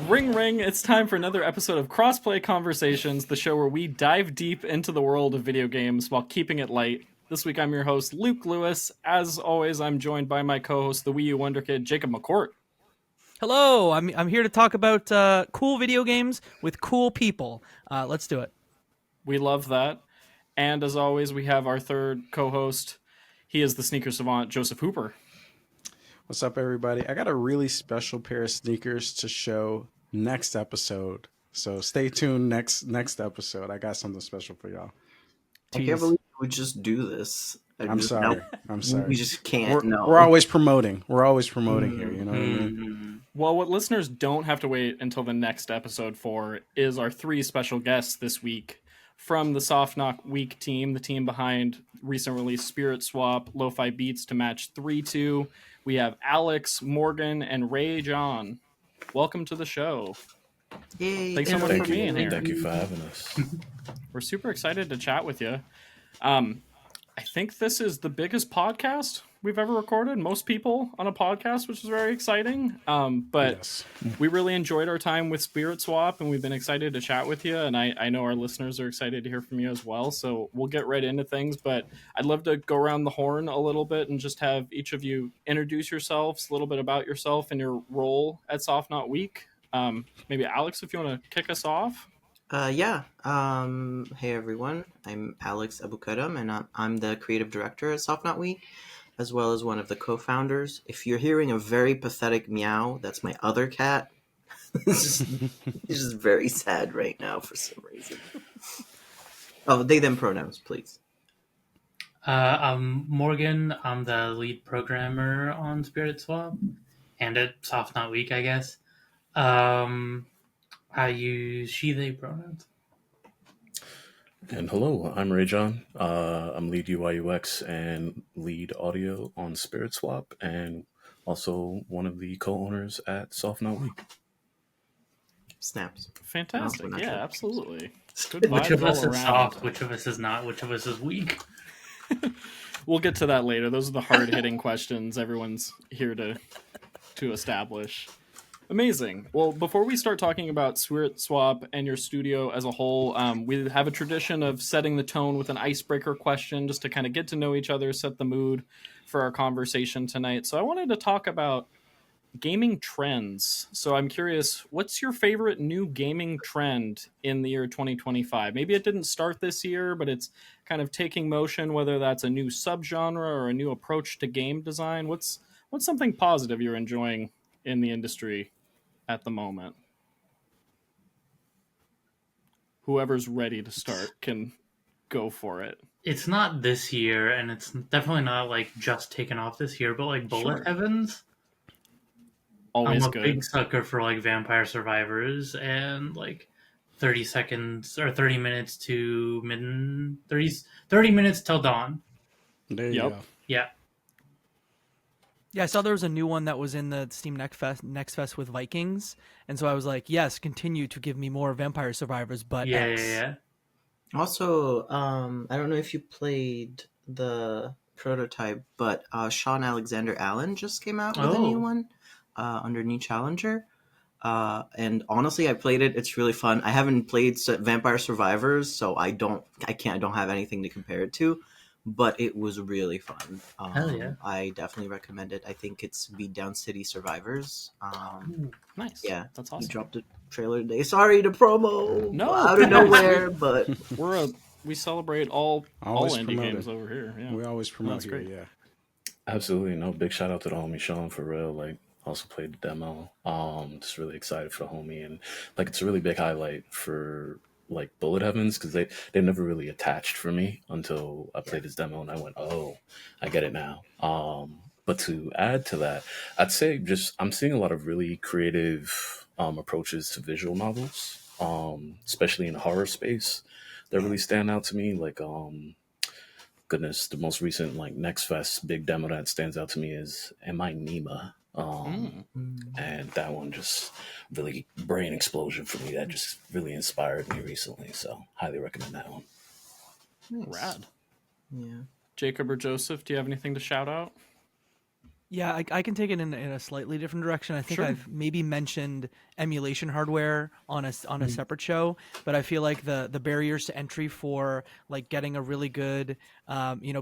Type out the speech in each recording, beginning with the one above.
Ring ring, it's time for another episode of Crossplay Conversations, the show where we dive deep into the world of video games while keeping it light. This week I'm your host, Luke Lewis. As always, I'm joined by my co-host, the Wii U Wonder Kid, Jacob McCourt. Hello, I'm here to talk about cool video games with cool people. Let's do it. We love that. And as always, we have our third co-host. He is the sneaker savant, Joseph Hooper. What's up, everybody? I got a really special pair of sneakers to show next episode. So stay tuned next episode. I got something special for y'all. I can't believe we just do this. I'm sorry. We just can't. We're always promoting. We're always promoting here. You know what I mean? Well, what listeners don't have to wait until the next episode for is our three special guests this week from the Soft Knock Week team, the team behind recent release Spirit Swap, Lofi Beats to Match-3 2. We have Alex, Morgan, and Réjon. Welcome to the show. Yay. Thanks so much for being here. Thank you for having us. We're super excited to chat with you. I think this is the biggest podcast we've ever recorded. Most people on a podcast, which is very exciting. But Yes. we really enjoyed our time with Spirit Swap, and we've been excited to chat with you. And I know our listeners are excited to hear from you as well. So we'll get right into things. But I'd love to go around the horn a little bit and just have each of you introduce yourselves, a little bit about yourself and your role at Soft Knot Week. Maybe Alex, if you want to kick us off. Hey everyone, I'm Alex Abou and I'm the creative director at Soft Knot Week, as well as one of the co-founders. If you're hearing a very pathetic meow, that's my other cat. He's just very sad right now for some reason. Oh, they them pronouns, please. I'm Morgan. I'm the lead programmer on Spirit Swap and at Soft Knot Week, I guess. I use she, they pronouns. And hello, I'm Réjon. I'm lead UI UX and lead audio on Spirit Swap, and also one of the co-owners at Soft Knot Week. Snaps. Fantastic. No, Yeah, sure. absolutely. Good Which vibes of us all is around. soft? Which of us is not? Which of us is weak? We'll get to that later. Those are the hard-hitting questions everyone's here to establish. Amazing. Well, before we start talking about Spirit Swap and your studio as a whole, we have a tradition of setting the tone with an icebreaker question just to kind of get to know each other, set the mood for our conversation tonight. So I wanted to talk about gaming trends. So I'm curious, what's your favorite new gaming trend in the year 2025? Maybe it didn't start this year, but it's kind of taking motion, whether that's a new subgenre or a new approach to game design. What's something positive you're enjoying in the industry at the moment? Whoever's ready to start can go for it. It's not this year, and it's definitely not like just taken off this year. But like Bullet Sure. Heavens, Always I'm a good. big sucker for like Vampire Survivors and like 30 seconds or 30 minutes to 30 minutes till dawn. There you Yep. go. Yeah. Yeah, I saw there was a new one that was in the Steam Next Fest with Vikings, and so I was like, yes, continue to give me more Vampire Survivors, but Yeah, X. yeah. Also, I don't know if you played the prototype, but Sean Alexander Allen just came out with a new one under New Challenger. And honestly, I played it. It's really fun. I haven't played Vampire Survivors, so I don't have anything to compare it to. But it was really fun. Hell yeah. I definitely recommend it. I think it's Beatdown City Survivors. Nice. Yeah, That's he awesome. dropped a trailer today. Sorry to promo No, out of nowhere, but We celebrate all Always indie promoted. games over here. Yeah. We always promote That's here. great. Yeah. Absolutely, no, big shout out to the homie Sean for real. Like, also played the demo. Just really excited for the homie, and like it's a really big highlight for like Bullet Heavens because they never really attached for me until I played his demo and I went, oh, I get it now. But to add to that, I'd say just I'm seeing a lot of really creative approaches to visual novels, especially in the horror space that really stand out to me. Like goodness, the most recent like Next Fest big demo that stands out to me is Am I Nima? And that one just really brain explosion for me. That just really inspired me recently. So highly recommend that one. Nice. Rad. Yeah. Jacob or Joseph, do you have anything to shout out? Yeah, I can take it in a slightly different direction. I think Sure. I've maybe mentioned emulation hardware on a separate show, but I feel like the barriers to entry for like getting a really good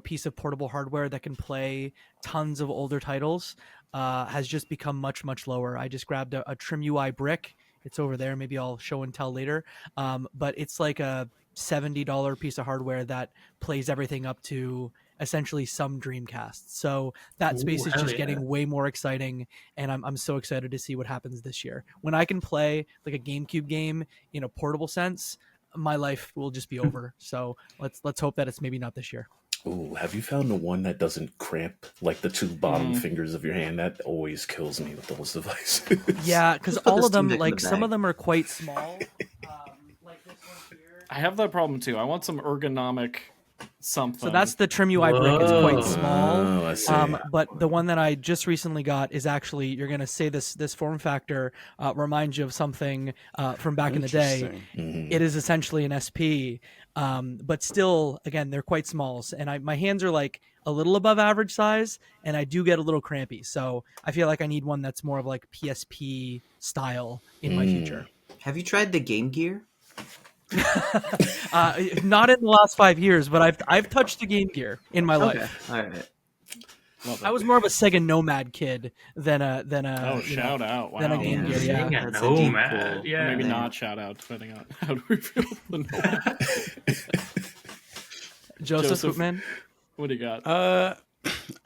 piece of portable hardware that can play tons of older titles has just become much lower. I just grabbed a Trim UI brick. It's over there. Maybe I'll show and tell later. But it's like a $70 piece of hardware that plays everything up to essentially some Dreamcast. So that space Ooh, is hell just yeah. getting way more exciting, and I'm so excited to see what happens this year. When I can play like a GameCube game in a portable sense, my life will just be over. So let's hope that it's maybe not this year. Ooh, have you found the one that doesn't cramp like the two bottom Mm. fingers of your hand? That always kills me with those devices. Yeah, because Just put all the of them, Steam Deck in like the some bag. of them are quite small. Like this one here. I have that problem too. I want some ergonomic something. So that's the Trim UI brick. It's Whoa. quite small. Oh, I see. But the one that I just recently got is actually, you're going to say this form factor reminds you of something from back in the day. Interesting. Mhm. It is essentially an SP, but still, again, they're quite small. And my hands are like a little above average size, and I do get a little crampy. So I feel like I need one that's more of like PSP style in my future. Have you tried the Game Gear? Not in the last 5 years, but I've touched the Game Gear in my life. All right. Love it. I was more of a Sega Nomad kid than a Oh, shout out! Wow. than a Game Gear. Yeah. Yeah. That's a no, deep man. pull. Yeah. Maybe man. not shout out, depending on how to reveal the name. Joseph Hoopman. What do you got?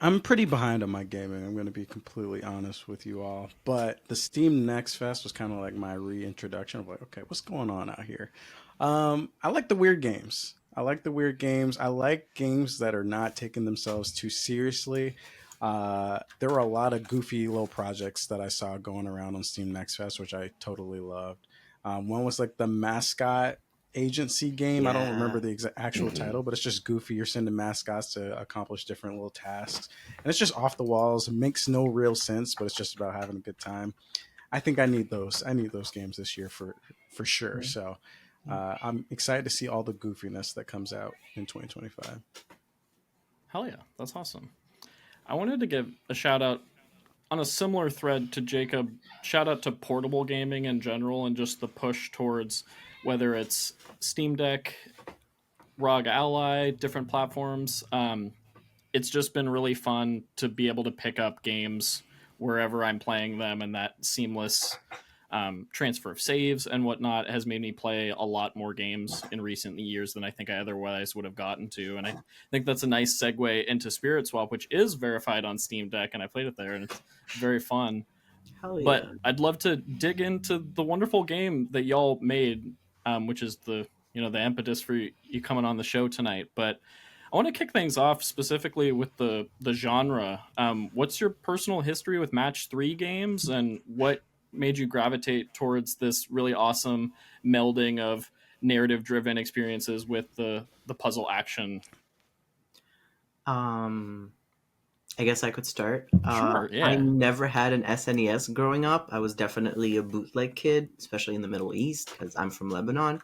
I'm pretty behind on my gaming. I'm going to be completely honest with you all. But the Steam Next Fest was kind of like my reintroduction of like, okay, what's going on out here? I like the weird games. I like games that are not taking themselves too seriously. There were a lot of goofy little projects that I saw going around on Steam Next Fest, which I totally loved. One was like the mascot agency game. I don't Yeah. remember the actual Mhm. title, but it's just goofy. You're sending mascots to accomplish different little tasks, and it's just off the walls. It makes no real sense, but it's just about having a good time. I think I need those. I need those games this year for sure. So I'm excited to see all the goofiness that comes out in 2025. Hell yeah, that's awesome. I wanted to give a shout out on a similar thread to Jacob. Shout out to portable gaming in general and just the push towards whether it's Steam Deck, ROG Ally, different platforms. It's just been really fun to be able to pick up games wherever I'm playing them, and that seamless transfer of saves and whatnot has made me play a lot more games in recent years than I think I otherwise would have gotten to. And I think that's a nice segue into Spirit Swap, which is verified on Steam Deck, and I played it there, and it's very fun. Hell yeah. But I'd love to dig into the wonderful game that y'all made, which is the impetus for you coming on the show tonight. But I want to kick things off specifically with the genre. What's your personal history with Match-3 games, and what made you gravitate towards this really awesome melding of narrative-driven experiences with the puzzle action? I guess I could start. Sure, yeah. I never had an SNES growing up. I was definitely a bootleg kid, especially in the Middle East, because I'm from Lebanon.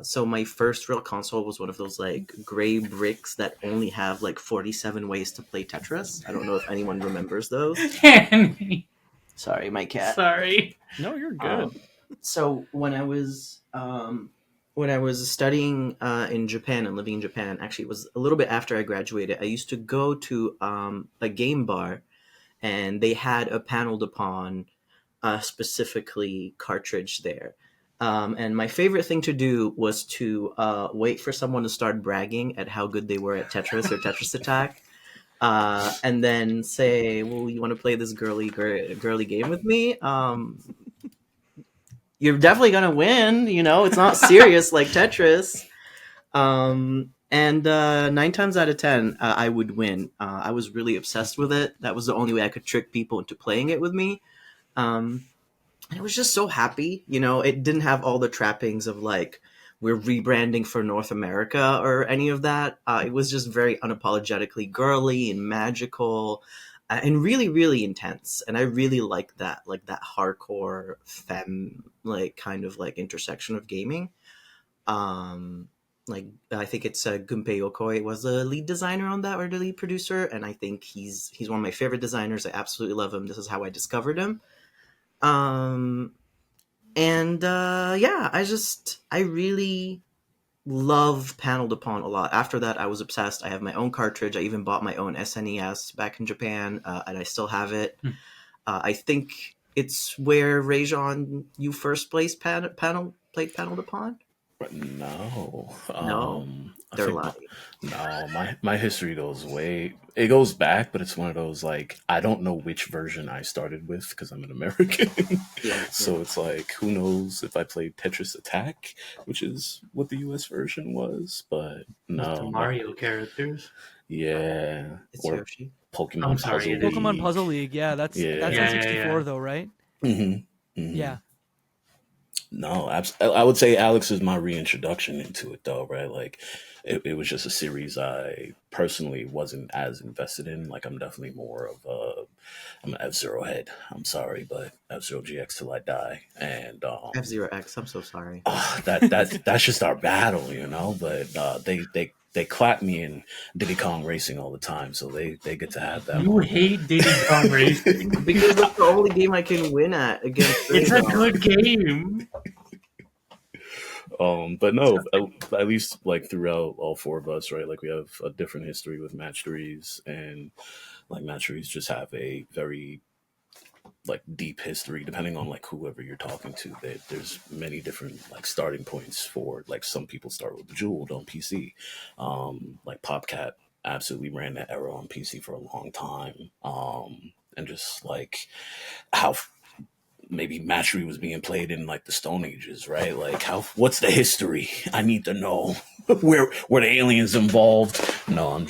So my first real console was one of those like gray bricks that only have like 47 ways to play Tetris. I don't know if anyone remembers those. Sorry, my cat. Sorry. No, you're good. So when I was studying in Japan and living in Japan, actually it was a little bit after I graduated, I used to go to a game bar, and they had a Panel de Pon specifically cartridge there. And my favorite thing to do was to wait for someone to start bragging at how good they were at Tetris or Tetris Attack. And then say, well, you want to play this girly game with me? You're definitely going to win. You know, it's not serious like Tetris. And 9 times out of 10, I would win. I was really obsessed with it. That was the only way I could trick people into playing it with me. And it was just so happy. You know, it didn't have all the trappings of like, we're rebranding for North America or any of that. It was just very unapologetically girly and magical and really, really intense. And I really liked that, like that hardcore femme, like kind of like intersection of gaming. Like I think it's Gunpei Yokoi was the lead designer on that, or the lead producer, and I think he's one of my favorite designers. I absolutely love him. This is how I discovered him. And yeah, I really love Panel de Pon a lot. After that, I was obsessed. I have my own cartridge. I even bought my own SNES back in Japan, and I still have it. I think it's where Réjon, you first played Panel de Pon. But no, No, I they're think lying. my history it goes back, but it's one of those like I don't know which version I started with because I'm an American. So it's like who knows if I played Tetris Attack, which is what the US version was, but no, With the Mario characters. Yeah, It's or Yoshi. Pokemon I'm sorry, Puzzle it is. Pokemon League. Puzzle League, yeah, that's Yeah. that's Yeah, on yeah, 64 yeah. though, right? Yeah. No, I would say Alex is my reintroduction into it, though, right? Like, it was just a series I personally wasn't as invested in. Like, I'm definitely more of I'm an F-Zero head. I'm sorry, but F-Zero GX till I die. And F-Zero X. I'm so sorry. that's just our battle, you know. But they clap me in Diddy Kong Racing all the time, so they get to have that. You hate Diddy Kong Racing Because that's the only game I can win at against It's a Réjon. good game. But no, at least like throughout all four of us, right? Like we have a different history with Match-3s, and like Match-3s just have a very like deep history depending on like whoever you're talking to. There's many different like starting points for like some people start with Bejeweled on PC. Like PopCat absolutely ran that era on PC for a long time. And just like how maybe Match-3 was being played in like the Stone Ages, right? Like what's the history? I need to know where the aliens involved. No,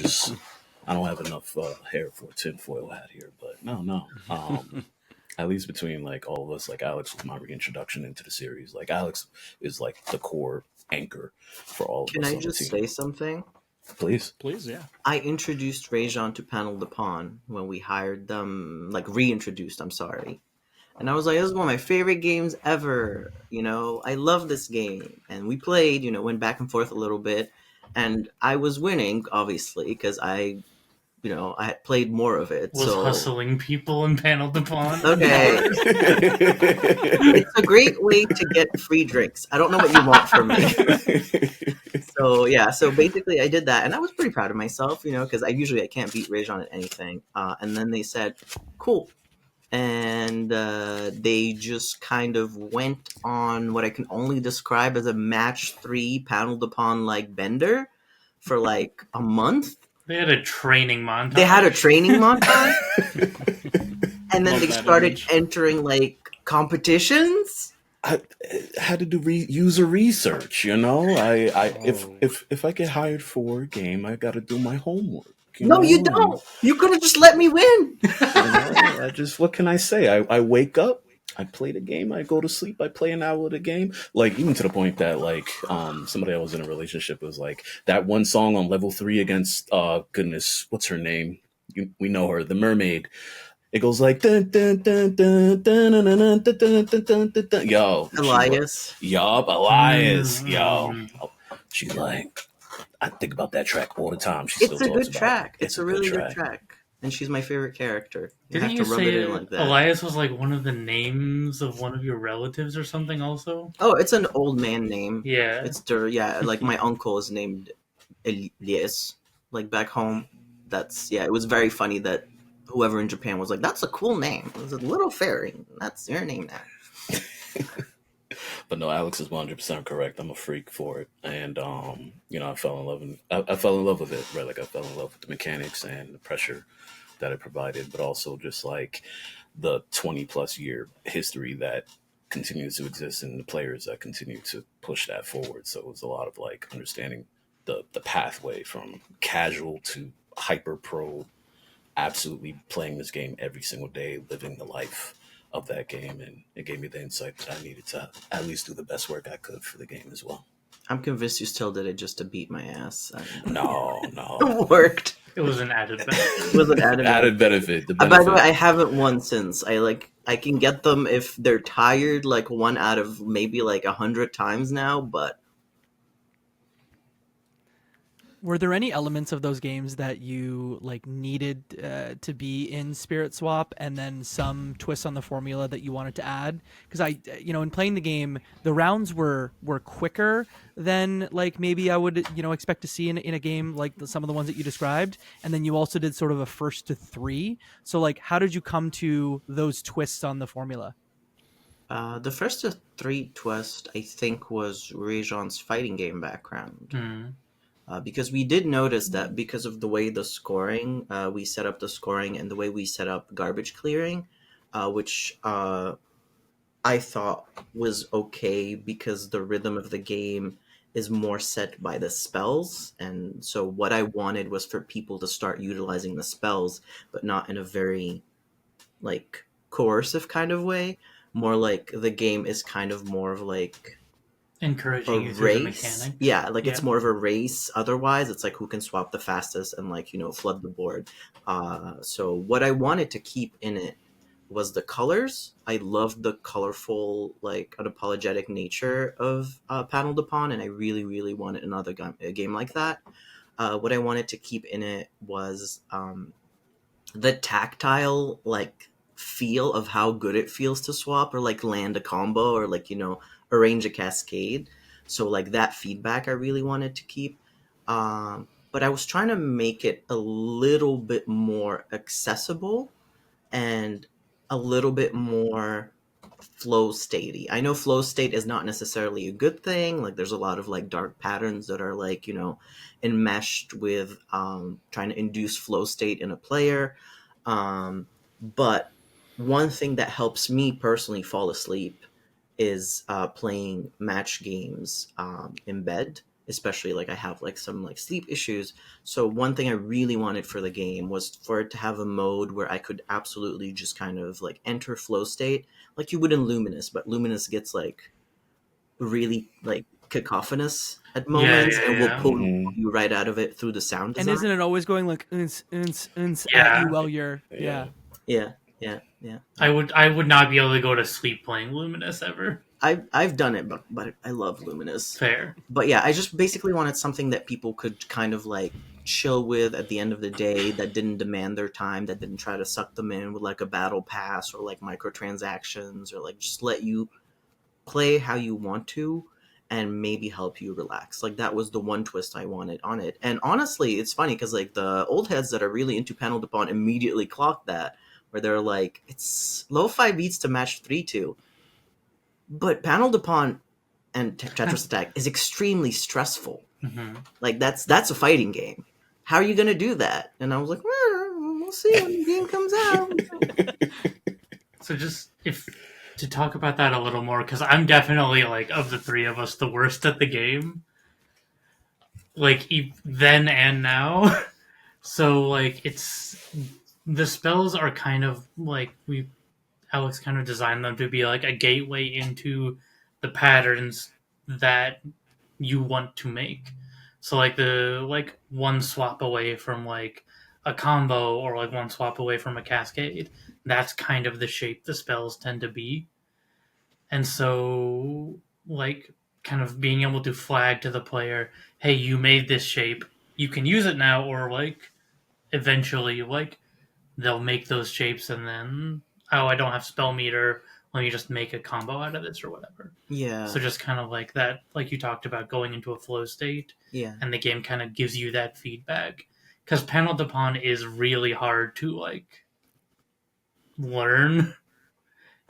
I don't have enough hair for a tinfoil hat here, but no. At least between like all of us, like Alex was my reintroduction into the series. Like Alex is like the core anchor for all of Can us. I on just the team. say something? Please? Please, yeah. I introduced Réjon to Panel de Pon when we hired them, like reintroduced, I'm sorry. And I was like, this is one of my favorite games ever. You know, I love this game. And we played, went back and forth a little bit. And I was winning, obviously, because I had played more of it. Was hustling people in Panel de Pon. Okay. It's a great way to get free drinks. I don't know what you want from me. So yeah, so basically I did that, and I was pretty proud of myself, because I can't beat Réjon at anything. And then they said, "Cool," and they just kind of went on what I can only describe as a Match-3 Panel de Pon like bender for like a month. They had a training montage. And then Love they that started image. entering like competitions. I had to do user research, if I get hired for a game, I got to do my homework. You don't. You could have just let me win. What can I say? I wake up, I play the game, I go to sleep, I play an hour of the game. Like, even to the point that, like, somebody I was in a relationship was like, that one song on level 3 against, goodness, what's her name? We know her, the mermaid. It goes like, dun, dun, dun, dun, dun, dun, dun, dun, dun, dun, dun, dun, dun. Yo. Elias. Elias. Yo. She's like, I think about that track all the time. It's a good track. It's a really good track. And she's my favorite character. Didn't you say Elias was like one of the names of one of your relatives or something also? Oh, it's an old man name. Yeah. Like my uncle is named Elias. Like back home. It was very funny that whoever in Japan was like, that's a cool name. It was a little fairy. That's your name now. But no, Alex is 100% correct. I'm a freak for it, and I fell in love. I fell in love with it, right? Like I fell in love with the mechanics and the pressure that it provided, but also just like the 20+ year history that continues to exist and the players that continue to push that forward. So it was a lot of like understanding the pathway from casual to hyper pro, absolutely playing this game every single day, living the life of that game, and it gave me the insight that I needed to at least do the best work I could for the game as well. I'm convinced you still did it just to beat my ass. No. It worked. It was an added benefit. It was an added benefit. By the way, I haven't won since. I can get them if they're tired, like 1 out of maybe like 100 times now, but Were there any elements of those games that you like needed to be in Spirit Swap, and then some twists on the formula that you wanted to add? Because in playing the game, the rounds were quicker than like maybe I would expect to see in a game like some of the ones that you described, and then you also did sort of a first to three. So like, how did you come to those twists on the formula? The first of three twist, I think, was Réjon's fighting game background. Because we did notice that because of the way the scoring, we set up the scoring and the way we set up garbage clearing, which I thought was okay because the rhythm of the game is more set by the spells. And so what I wanted was for people to start utilizing the spells, but not in a very like coercive kind of way. More like the game is kind of more of like encouraging you through the mechanic. Yeah, like it's more of a race. Otherwise, it's like who can swap the fastest and like flood the board. So what I wanted to keep in it was the colors. I loved the colorful, like unapologetic nature of Panel de Pon, and I really, really wanted another game like that. What I wanted to keep in it was the tactile like feel of how good it feels to swap or like land a combo or like arrange a cascade. So like that feedback I really wanted to keep. But I was trying to make it a little bit more accessible and a little bit more flow statey. I know flow state is not necessarily a good thing. Like there's a lot of like dark patterns that are like, enmeshed with trying to induce flow state in a player. But one thing that helps me personally fall asleep is playing match games in bed, especially like I have like some like sleep issues. So one thing I really wanted for the game was for it to have a mode where I could absolutely just kind of like enter flow state like you would in Luminous, but Luminous gets like really like cacophonous at moments and will pull you right out of it through the sound design. And isn't it always going like at you while you're Yeah. I would not be able to go to sleep playing Luminous ever. I've done it, but I love Luminous. Fair. But yeah, I just basically wanted something that people could kind of like chill with at the end of the day, that didn't demand their time, that didn't try to suck them in with like a battle pass or like microtransactions, or like just let you play how you want to and maybe help you relax. Like that was the one twist I wanted on it. And honestly, it's funny because like the old heads that are really into Panel de Pon immediately clocked that, where they're like, it's Lofi Beats to Match-3 too. But Panel de Pon and Tetris Attack is extremely stressful. Mm-hmm. Like that's a fighting game. How are you going to do that? And I was like, well, we'll see when the game comes out. So just to talk about that a little more, because I'm definitely like of the three of us the worst at the game. Like then and now. So like the spells are kind of like Alex kind of designed them to be like a gateway into the patterns that you want to make. So like the like one swap away from like a combo or like one swap away from a cascade, that's kind of the shape the spells tend to be. And so like kind of being able to flag to the player, hey, you made this shape, you can use it now, or like eventually like they'll make those shapes and then, oh, I don't have spell meter, let me just make a combo out of this or whatever. Yeah. So just kind of like that, like you talked about, going into a flow state. Yeah. And the game kind of gives you that feedback. Because Panel de Pon is really hard to like learn.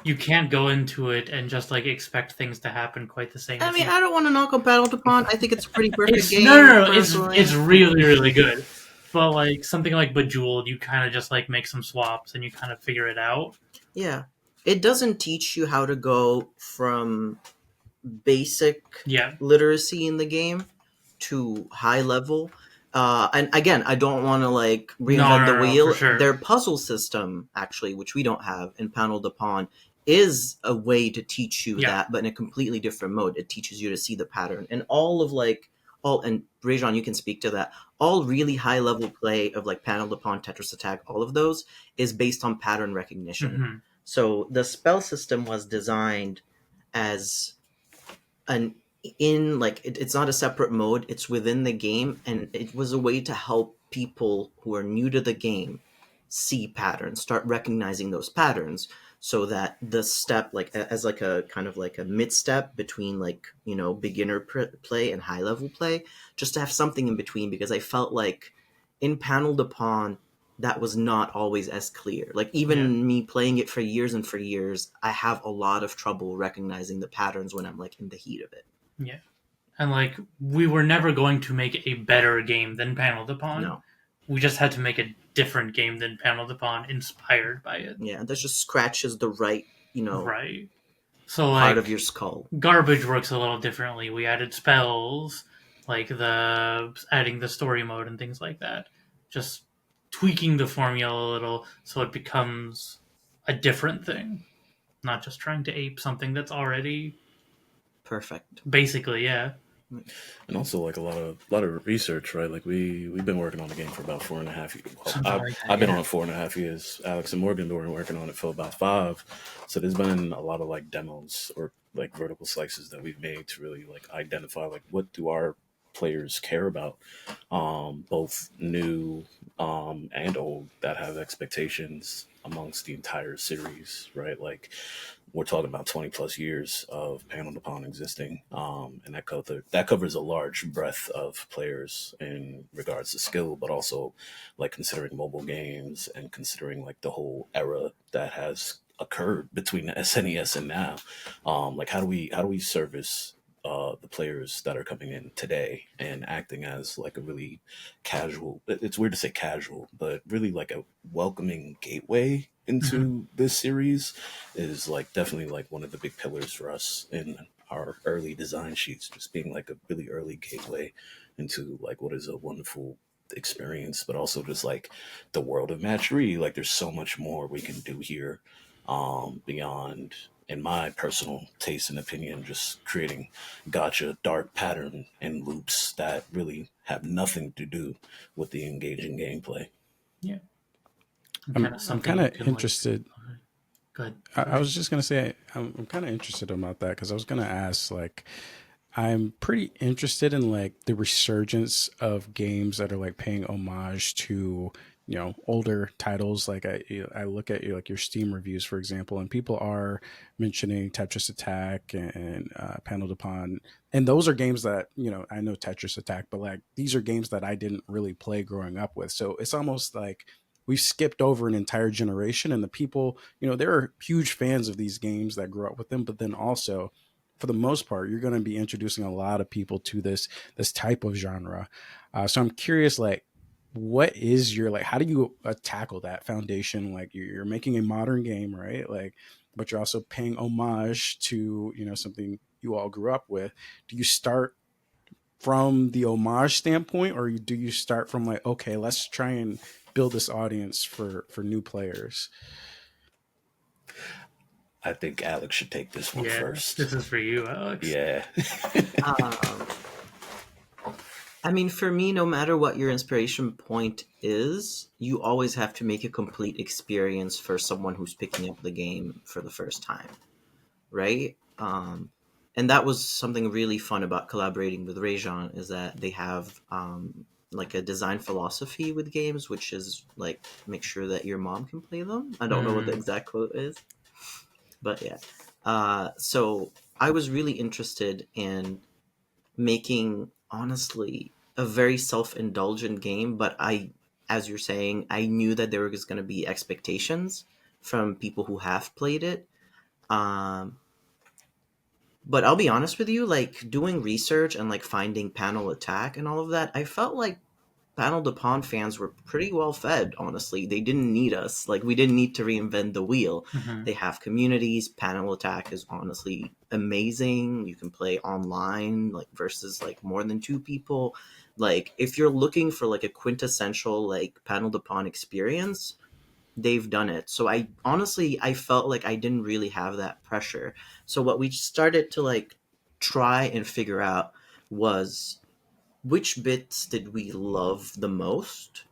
You can't go into it and just like expect things to happen quite the same. I mean, I don't want to knock on Panel de Pon. I think it's a pretty perfect game. No, it's really, really good. But like something like Bejeweled, you kind of just like make some swaps and you kind of figure it out. Yeah. It doesn't teach you how to go from basic literacy in the game to high level. And again, I don't want to like reinvent the wheel. For sure. Their puzzle system, actually, which we don't have in Panel de Pon, is a way to teach you that, but in a completely different mode. It teaches you to see the pattern. And and Réjon, you can speak to that. All really high level play of like Panel de Pon, Tetris Attack, all of those is based on pattern recognition. Mm-hmm. So the spell system was designed as an in like it's not a separate mode, it's within the game, and it was a way to help people who are new to the game see patterns, start recognizing those patterns, so that the step like as like a kind of like a mid step between like, you know, beginner play and high level play, just to have something in between, because I felt like in Panel de Pon that was not always as clear. Like even me playing it for years and for years, I have a lot of trouble recognizing the patterns when I'm like in the heat of it. Yeah. And like we were never going to make a better game than Panel de Pon. No. We just had to make a different game than Panel de Pon inspired by it. Yeah, that just scratches the right, you know, Right. So part like of your skull. Garbage works a little differently. We added spells, like the adding the story mode and things like that. Just tweaking the formula a little so it becomes a different thing. Not just trying to ape something that's already Perfect. basically, yeah. And also like a lot of research, right? Like we've been working on the game for about 4.5 years. Well, I've been on it 4.5 years. Alex and Morgan were working on it for about 5. So there's been a lot of like demos or like vertical slices that we've made to really like identify like what do our players care about, both new and old, that have expectations amongst the entire series, right? Like we're talking about 20 plus years of Panel de Pon existing, and that covers a large breadth of players in regards to skill, but also like considering mobile games and considering like the whole era that has occurred between the SNES and now. Like how do we service the players that are coming in today and acting as like a really casual, it's weird to say casual, but really like a welcoming gateway into this series is like definitely like one of the big pillars for us in our early design sheets, just being like a really early gateway into like what is a wonderful experience, but also just like the world of Match-3. Like there's so much more we can do here, beyond, in my personal taste and opinion, just creating gotcha dark pattern and loops that really have nothing to do with the engaging gameplay. Yeah. I'm kind of interested. Go ahead. I was just going to say, I'm kind of interested about that because I was going to ask, like, I'm pretty interested in like the resurgence of games that are like paying homage to, you know, older titles. Like I look at like your Steam reviews, for example, and people are mentioning Tetris Attack and Panel de Pon, and those are games that, you know, I know Tetris Attack, but like these are games that I didn't really play growing up with. So it's almost like we've skipped over an entire generation, and the people, you know, there are huge fans of these games that grew up with them, but then also, for the most part, you're going to be introducing a lot of people to this type of genre. So I'm curious, like, what is your, like, how do you tackle that foundation? Like, you're making a modern game, right? Like, but you're also paying homage to, you know, something you all grew up with. Do you start from the homage standpoint, or do you start from like, okay, let's try and build this audience for new players? I think Alex should take this one first. This is for you, Alex. Yeah. I mean, for me, no matter what your inspiration point is, you always have to make a complete experience for someone who's picking up the game for the first time, right? And that was something really fun about collaborating with Réjon, is that they have like a design philosophy with games, which is like, make sure that your mom can play them. I don't know what the exact quote is, but yeah. So I was really interested in making, honestly, a very self-indulgent game, but as you're saying, I knew that there was going to be expectations from people who have played it. But I'll be honest with you, like doing research and like finding Panel Attack and all of that, I felt like Panel de Pon fans were pretty well fed, honestly. They didn't need us. Like, we didn't need to reinvent the wheel. They have communities. Panel Attack is honestly amazing. You can play online, like, versus, like, more than 2 people. Like, if you're looking for, like, a quintessential, like, Panel de Pon experience, they've done it. So I felt like I didn't really have that pressure. So what we started to, like, try and figure out was, which bits did we love the most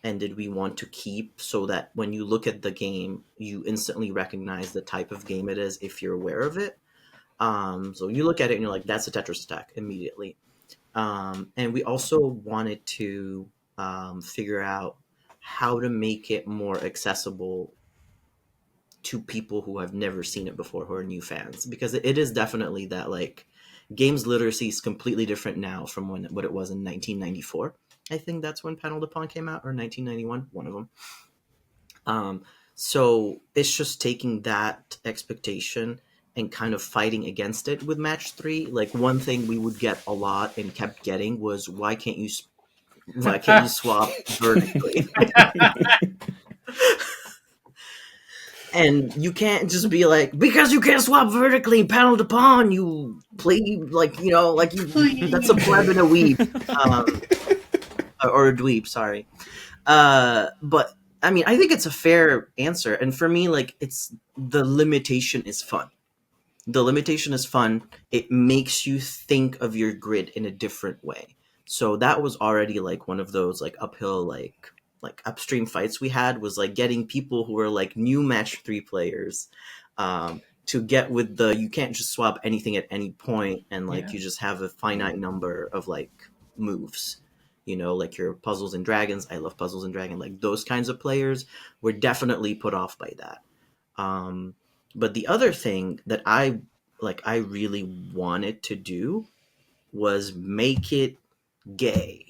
and did we want to keep, so that when you look at the game, you instantly recognize the type of game it is if you're aware of it. So you look at it and you're like, that's a Tetris attack immediately. And we also wanted to figure out how to make it more accessible to people who have never seen it before, who are new fans, because it is definitely that, like, games literacy is completely different now from what it was in 1994. I think that's when Panel de Pon came out, or 1991, one of them. So it's just taking that expectation and kind of fighting against it with Match-3. Like, one thing we would get a lot and kept getting was, why can't you swap vertically? And you can't just be like, because you can't swap vertically in Panel de Pon, you play like, you know, like, that's a pleb and a weeb, or a dweeb, sorry. But I mean, I think it's a fair answer, and for me, like, it's the limitation is fun. The limitation is fun. It makes you think of your grid in a different way. So that was already like one of those like uphill, like upstream fights we had, was like getting people who were like new Match-3 players to get with the, you can't just swap anything at any point, and like you just have a finite number of like moves, you know, like your Puzzles and Dragons. I love Puzzles and Dragons. Like, those kinds of players were definitely put off by that. But the other thing that I really wanted to do was make it gay.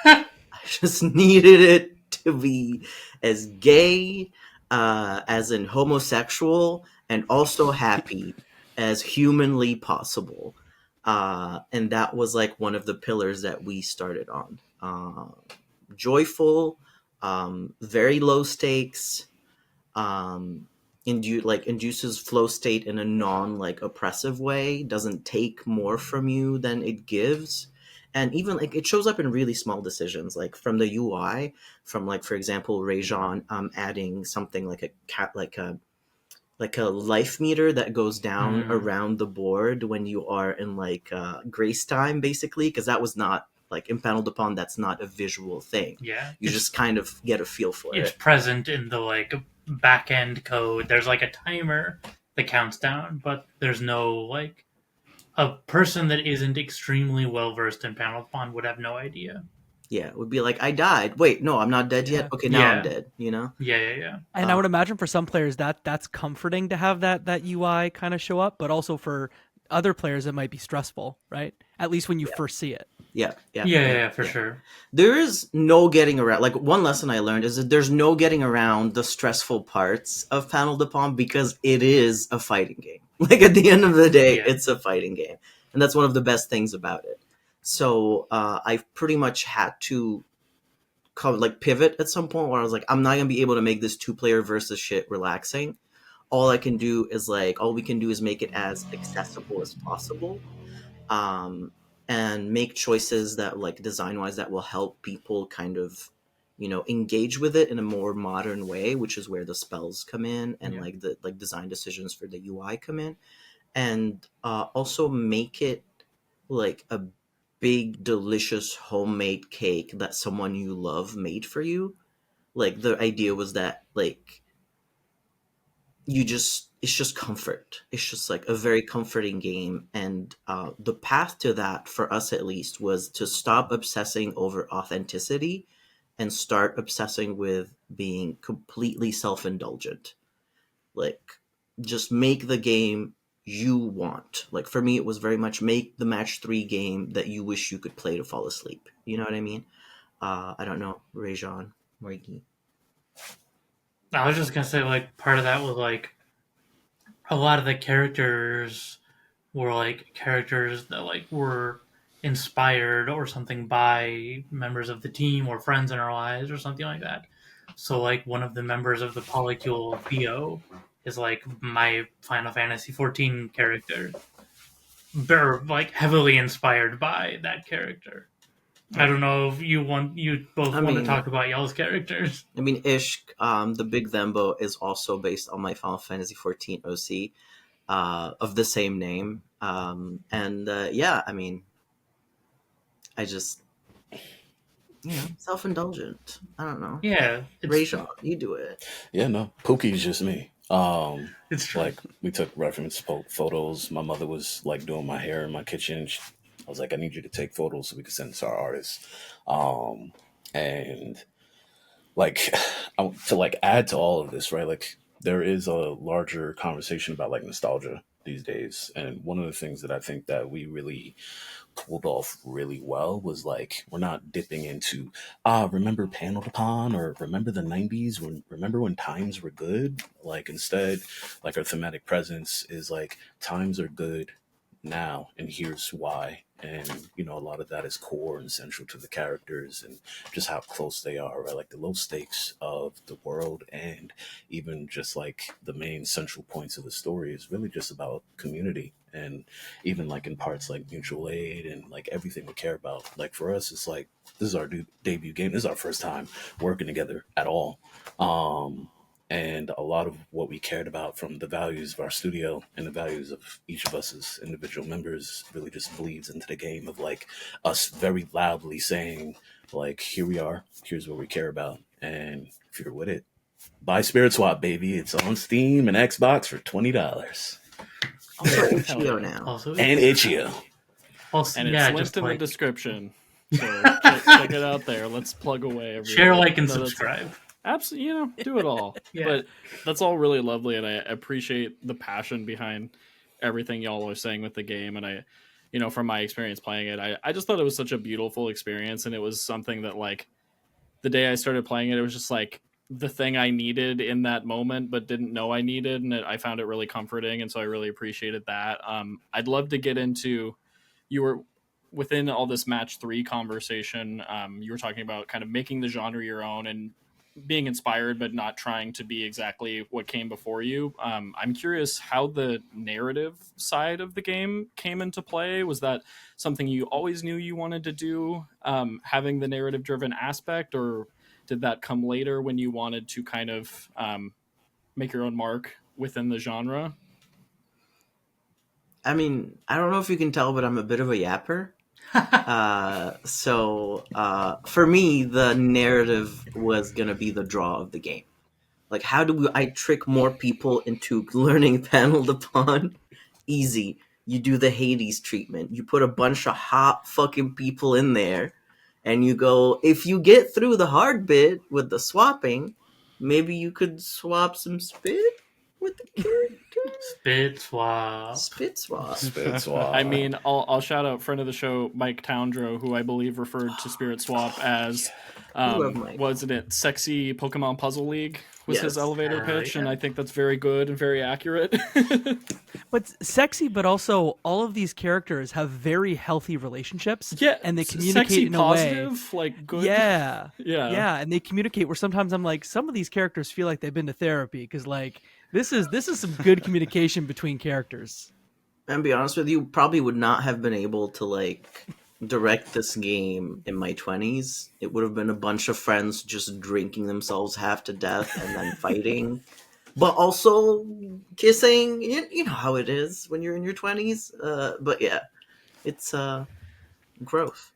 I just needed it to be as gay, as in homosexual, and also happy as humanly possible. And that was like one of the pillars that we started on. Joyful, very low stakes, induces flow state in a non like oppressive way, doesn't take more from you than it gives. And even like it shows up in really small decisions, like from the UI, from like, for example, Réjon adding something like a life meter that goes down around the board when you are in like grace time, basically, because that was not like in Panel de Pon, that's not a visual thing. Yeah, you just kind of get a feel for it. It's present in the like back end code. There's like a timer that counts down, but there's no like, a person that isn't extremely well versed in Panel de Pon would have no idea. Yeah, it would be like, I died. Wait, no, I'm not dead yet. Okay, now I'm dead. You know? Yeah. And I would imagine for some players that's comforting to have that UI kind of show up, but also for other players it might be stressful, right? At least when you first see it. Yeah, for sure. There is no getting around. Like, one lesson I learned is that there's no getting around the stressful parts of Panel de Pon, because it is a fighting game. Like, at the end of the day, it's a fighting game, and that's one of the best things about it. So I've pretty much had to pivot at some point where I was like, I'm not gonna be able to make this 2-player versus shit relaxing. All we can do is make it as accessible as possible, and make choices that, like, design wise, that will help people kind of, you know, engage with it in a more modern way, which is where the spells come in, and like the design decisions for the UI come in, and also make it like a big delicious homemade cake that someone you love made for you. Like, the idea was that, like, it's just comfort. It's just like a very comforting game. And the path to that, for us at least, was to stop obsessing over authenticity and start obsessing with being completely self-indulgent. Like, just make the game you want. Like, for me, it was very much make the Match-3 game that you wish you could play to fall asleep. You know what I mean? I don't know, Réjon, Morigi. I was just gonna say, like, part of that was like, a lot of the characters were like characters that like were inspired or something by members of the team or friends in our lives or something like that. So like one of the members of the Polycule, Theo, is like my Final Fantasy 14 character. They're like heavily inspired by that character. I don't know if you both want to talk about y'all's characters. I mean, Ishk, the Big Thembo, is also based on my Final Fantasy 14 OC, of the same name. Yeah, I mean, I just, you know, self-indulgent. I don't know. Yeah. Réjon, you do it. Yeah, no, Pookie's just me. It's true. Like we took reference photos. My mother was like doing my hair in my kitchen. I was like, I need you to take photos so we could send it to our artists. And like to like add to all of this, right? Like there is a larger conversation about like nostalgia these days, and one of the things that I think that we really pulled off really well was like we're not dipping into remember Panel de Pon or remember the 90s when remember when times were good. Like instead, like our thematic presence is like times are good now and here's why. And you know, a lot of that is core and central to the characters and just how close they are, right? Like the low stakes of the world and even just like the main central points of the story is really just about community. And even like in parts like mutual aid and like everything we care about, like for us it's like this is our debut game, this is our first time working together at all. And a lot of what we cared about from the values of our studio and the values of each of us as individual members really just bleeds into the game of like us very loudly saying like, here we are, here's what we care about, and if you're with it, buy Spirit Swap, baby. It's on Steam and Xbox for $20. Also, Hell Itch.io yeah. now. Also, And Itch.io. also, And it's yeah, linked just in the like description. So check it out there. Let's plug away. share, like, and No, that's- subscribe. Absolutely, you know, do it all. Yeah. But that's all really lovely, and I appreciate the passion behind everything y'all are saying with the game. And I, you know, from my experience playing it, I just thought it was such a beautiful experience, and it was something that like the day I started playing it, it was just like the thing I needed in that moment, but didn't know I needed, and I found it really comforting, and so I really appreciated that. I'd love to get into you were within all this Match-3 conversation. You were talking about kind of making the genre your own and being inspired but not trying to be exactly what came before you. I'm curious how the narrative side of the game came into play. Was that something you always knew you wanted to do, having the narrative driven aspect, or did that come later when you wanted to kind of make your own mark within the genre? I mean, I don't know if you can tell, but I'm a bit of a yapper. So for me, the narrative was gonna be the draw of the game. Like, how do I trick more people into learning Panel de Pon? Easy. You do the Hades treatment. You put a bunch of hot fucking people in there, and you go, if you get through the hard bit with the swapping, maybe you could swap some spit with the character. Spit swap. Spit swap. Spit Swap. I mean, I'll shout out friend of the show, Mike Towndrow, who I believe referred to Spirit Swap as, love Mike. wasn't it Sexy Pokemon Puzzle League was his Yes. elevator pitch, and Yeah. I think that's very good and very accurate. But sexy, but also all of these characters have very healthy relationships. Yeah, and they s- communicate sexy, in a way. positive, like good. Yeah, Yeah. and they communicate where sometimes I'm like, some of these characters feel like they've been to therapy because like this is some good communication between characters. And be honest with you, probably would not have been able to like direct this game in my 20s. It would have been a bunch of friends just drinking themselves half to death and then fighting, but also kissing. You know how it is when you're in your 20s. But yeah, it's growth.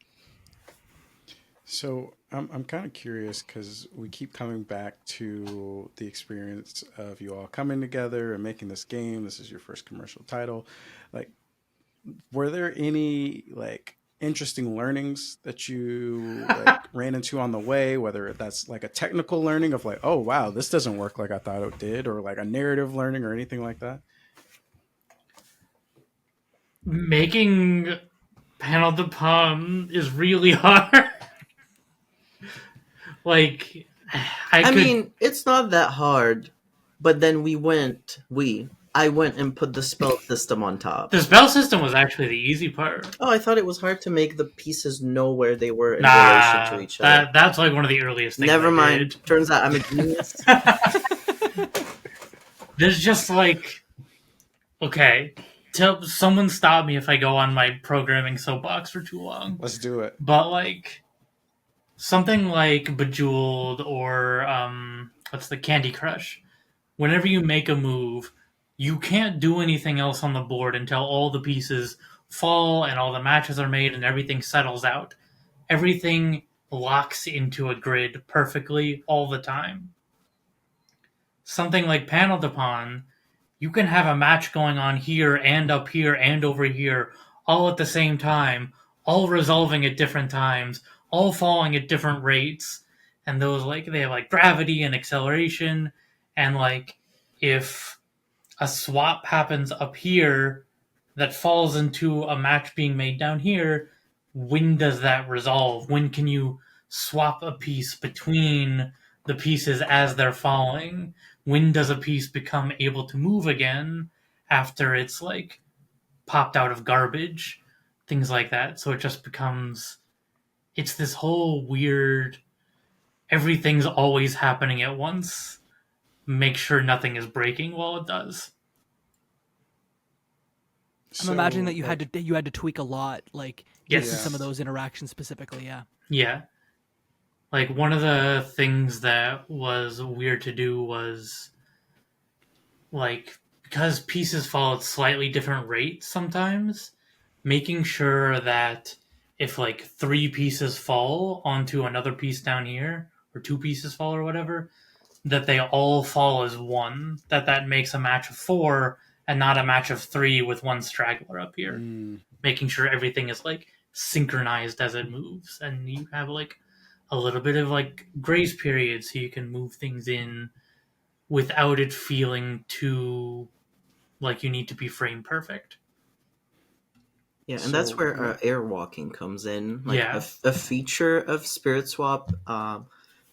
So I'm kind of curious because we keep coming back to the experience of you all coming together and making this game. This is your first commercial title. Like, were there any like interesting learnings that you like ran into on the way? Whether that's like a technical learning of like, oh wow, this doesn't work like I thought it did, or like a narrative learning or anything like that. Making Panel de Pon is really hard. Like, I mean, it's not that hard, but then I went and put the spell system on top. the spell system was actually the easy part. Oh, I thought it was hard to make the pieces know where they were in Nah, relation to each other. that's like one of the earliest things. Never I mind. did. Turns out I'm a genius. There's just like, okay, someone stop me if I go on my programming soapbox for too long. Let's do it. But like something like Bejeweled or what's the Candy Crush? Whenever you make a move, you can't do anything else on the board until all the pieces fall and all the matches are made and everything settles out. Everything locks into a grid perfectly all the time. something like Panel de Pon, you can have a match going on here and up here and over here all at the same time, all resolving at different times, all falling at different rates. And those, like, they have like gravity and acceleration. And like, if a swap happens up here that falls into a match being made down here, when does that resolve? When can you swap a piece between the pieces as they're falling? When does a piece become able to move again after it's like popped out of garbage? Things like that. So it just becomes, it's this whole weird, everything's always happening at once. Make sure nothing is breaking while it does. I'm imagining that you had to tweak a lot, like Yes. just in some of those interactions specifically. Yeah. Yeah. Like, one of the things that was weird to do was, like, because pieces fall at slightly different rates sometimes, making sure that if, like, 3 pieces fall onto another piece down here, or 2 pieces fall or whatever, that they all fall as 1. That makes a match of 4 and not a match of 3 with 1 straggler up here. Making sure everything is, like, synchronized as it moves. And you have, like, a little bit of like grace period so you can move things in without it feeling too like you need to be frame perfect. Yeah, and that's where airwalking comes in. Like Yeah. a feature of Spirit Swap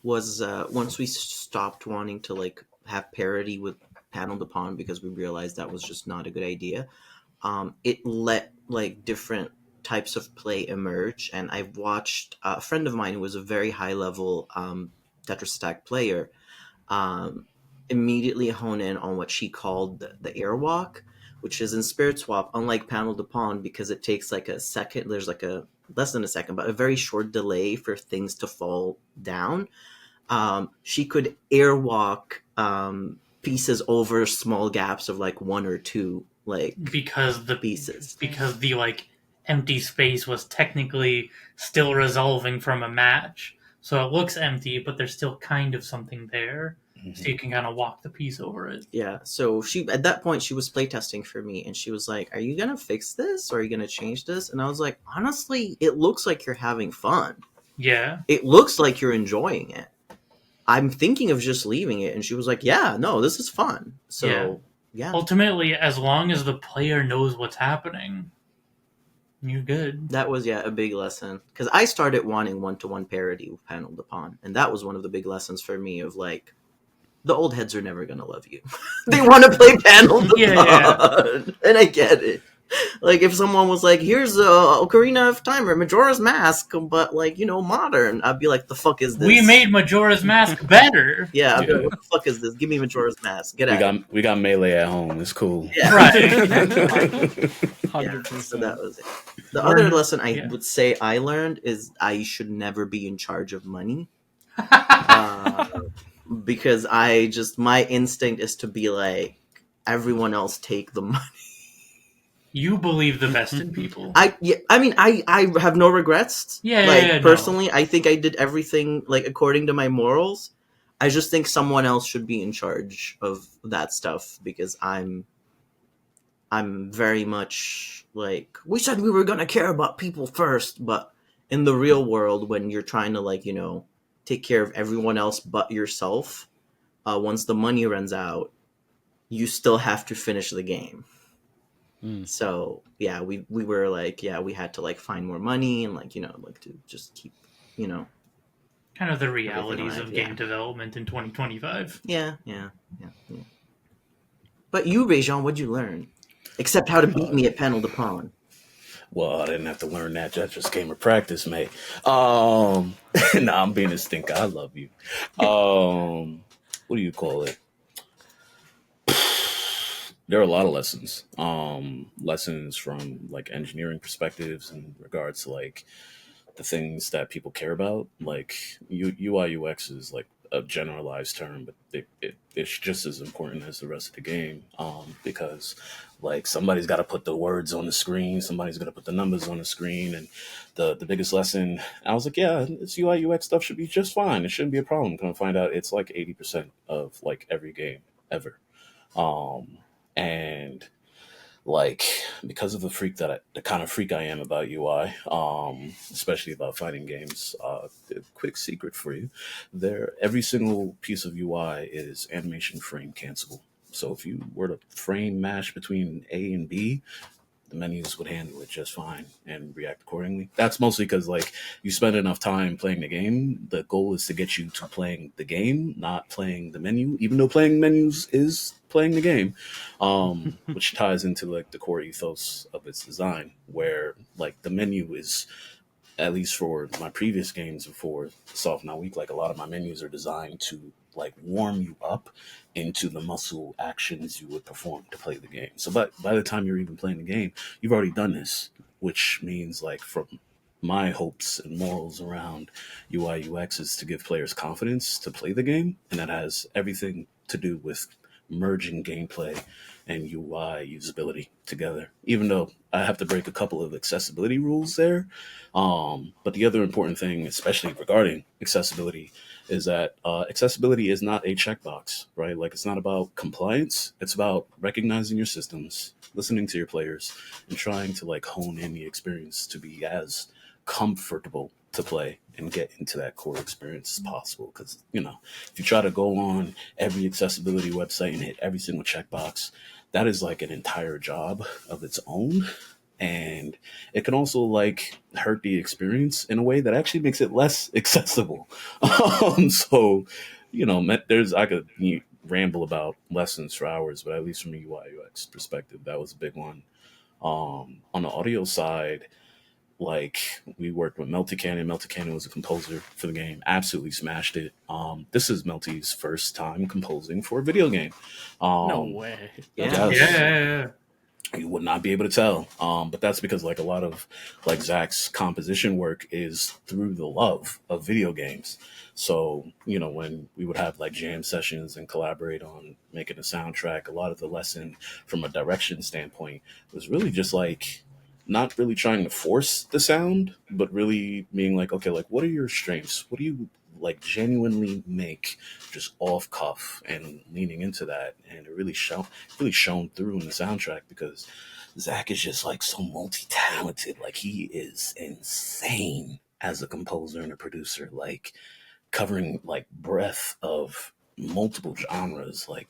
was once we stopped wanting to like have parity with Panel de Pon because we realized that was just not a good idea. It let like different types of play emerge, and I've watched a friend of mine who was a very high level Tetris Attack player immediately hone in on what she called the airwalk, which is in Spirit Swap, unlike Panel de Pon, because it takes like a second, there's like a less than a second, but a very short delay for things to fall down. She could airwalk pieces over small gaps of like 1 or 2 like because the pieces. Because the like empty space was technically still resolving from a match. So it looks empty, but there's still kind of something there. So you can kind of walk the piece over it. Yeah, so she at that point she was playtesting for me, and she was like, "Are you gonna fix this, or are you gonna change this?" And I was like, "Honestly, it looks like you're having fun. Yeah. It looks like you're enjoying it. I'm thinking of just leaving it." And she was like, "Yeah, no, this is fun." So yeah. Ultimately, as long as the player knows what's happening, you're good. That was a big lesson, because I started wanting 1-to-1 parity with Panel de Pon, and that was one of the big lessons for me of like, the old heads are never gonna love you. They want to play Panel de Pon, and I get it. Like, if someone was like, "Here's Ocarina of Time or Majora's Mask, but like, you know, modern," I'd be like, "The fuck is this? We made Majora's Mask better." Yeah, I'd be like, "What the fuck is this? Give me Majora's Mask. Get out." We got Melee at home. It's cool. Yeah. Right. 100%. So that was it. The other lesson I would say I learned is I should never be in charge of money. Because my instinct is to be like, everyone else take the money. You believe the best in people. I have no regrets. Personally, I think I did everything like according to my morals. I just think someone else should be in charge of that stuff, because I'm very much like, we said we were gonna care about people first, but in the real world, when you're trying to like, you know, take care of everyone else but yourself, once the money runs out, you still have to finish the game. So yeah, we were like, we had to like find more money and like, you know, like to just keep, you know, kind of the realities of game development in 2025. Yeah. But you, Réjon, what'd you learn? Except how to beat me at Panel de Pon. Well, I didn't have to learn that. That just came with practice, mate. Nah, I'm being a stinker. I love you. What do you call it? There are a lot of lessons. Lessons from like engineering perspectives in regards to like the things that people care about. Like UI UX is like a generalized term, but it's just as important as the rest of the game, because like somebody's got to put the words on the screen, somebody's got to put the numbers on the screen, and the biggest lesson, I was like, yeah, this UI UX stuff should be just fine. It shouldn't be a problem. Come to find out, it's like 80% of like every game ever, and like because of the kind of freak I am about UI, especially about fighting games. A quick secret for you: every single piece of UI is animation frame cancelable. So if you were to frame mash between A and B, the menus would handle it just fine and react accordingly. That's mostly because like you spend enough time playing the game. The goal is to get you to playing the game, not playing the menu, even though playing menus is playing the game, which ties into like the core ethos of its design, where like the menu is, at least for my previous games before Soft Now Week, like a lot of my menus are designed to like warm you up into the muscle actions you would perform to play the game. So by the time you're even playing the game, you've already done this, which means like from my hopes and morals around UI UX is to give players confidence to play the game. And that has everything to do with merging gameplay and UI usability together, even though I have to break a couple of accessibility rules there. But the other important thing, especially regarding accessibility, is that accessibility is not a checkbox, right? Like it's not about compliance. It's about recognizing your systems, listening to your players, and trying to like hone in the experience to be as comfortable to play and get into that core experience as possible. Because, you know, if you try to go on every accessibility website and hit every single checkbox, that is like an entire job of its own. And it can also like hurt the experience in a way that actually makes it less accessible. So, you know, I could ramble about lessons for hours, but at least from a UI UX perspective, that was a big one. On the audio side, like we worked with meltycanon. Meltycanon was a composer for the game, absolutely smashed it. This is Melty's first time composing for a video game. No way. Yeah. Yes. Yeah. You would not be able to tell, but that's because like a lot of like Zach's composition work is through the love of video games. So, you know, when we would have like jam sessions and collaborate on making a soundtrack, a lot of the lesson from a direction standpoint was really just like not really trying to force the sound, but really being like, okay, like what are your strengths? What do you like genuinely make just off cuff, and leaning into that, and it really shone through in the soundtrack because Zach is just like so multi-talented. Like he is insane as a composer and a producer, like covering like breadth of multiple genres. Like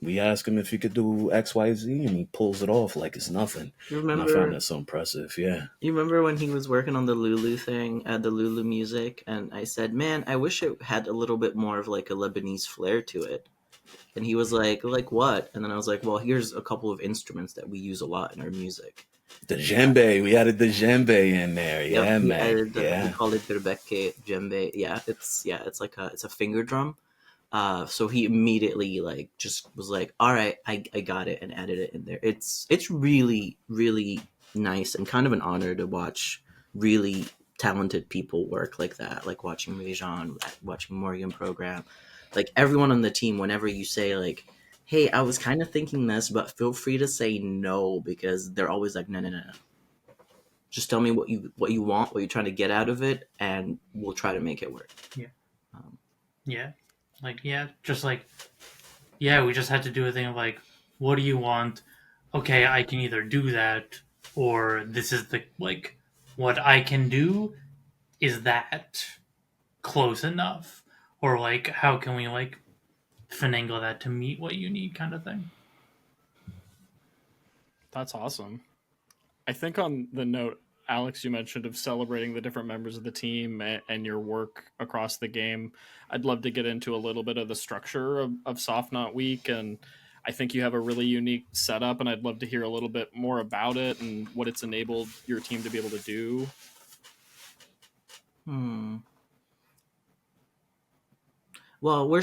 we ask him if he could do XYZ and he pulls it off like it's nothing. You And I remember? found that so impressive. Yeah. You remember when he was working on the Lulu thing, the Lulu music, and I said, "Man, I wish it had a little bit more of like a Lebanese flair to it." And he was like what? And then I was like, "Well, here's a couple of instruments that we use a lot in our music." The djembe, we added the djembe in there. Yep, Yeah, we man. added Yeah. we call it Berbeke djembe. It's like it's a finger drum. So he immediately like just was like, "All right, I got it," and added it in there. It's really really nice and kind of an honor to watch really talented people work like that. Like watching Réjon, watching Morgan program, like everyone on the team. Whenever you say like, "Hey, I was kind of thinking this, but feel free to say no," because they're always like, no. Just tell me what you want, what you're trying to get out of it, and we'll try to make it work. Yeah. Just like, yeah, we just had to do a thing of like, what do you want? Okay, I can either do that, or this is the, like, what I can do, is that close enough? Or like, how can we like finagle that to meet what you need kind of thing? That's awesome. I think on the note, Alex, you mentioned of celebrating the different members of the team and your work across the game. I'd love to get into a little bit of the structure of Soft Knot Week. And I think you have a really unique setup, and I'd love to hear a little bit more about it and what it's enabled your team to be able to do. Well, our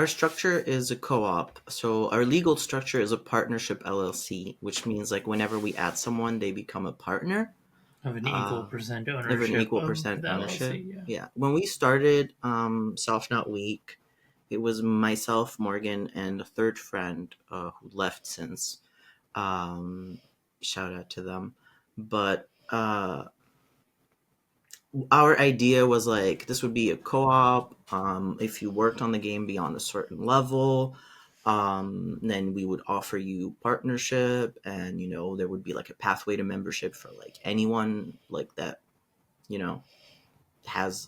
structure is a co-op. So our legal structure is a partnership LLC, which means like whenever we add someone, they become a partner. Of an equal percent ownership. Of an equal of percent the ownership. LLC, Yeah. When we started Soft Not Week, it was myself, Morgan, and a third friend who left since. Shout out to them. But our idea was like this would be a co-op. If you worked on the game beyond a certain level, then we would offer you partnership, and there would be like a pathway to membership for like anyone like that has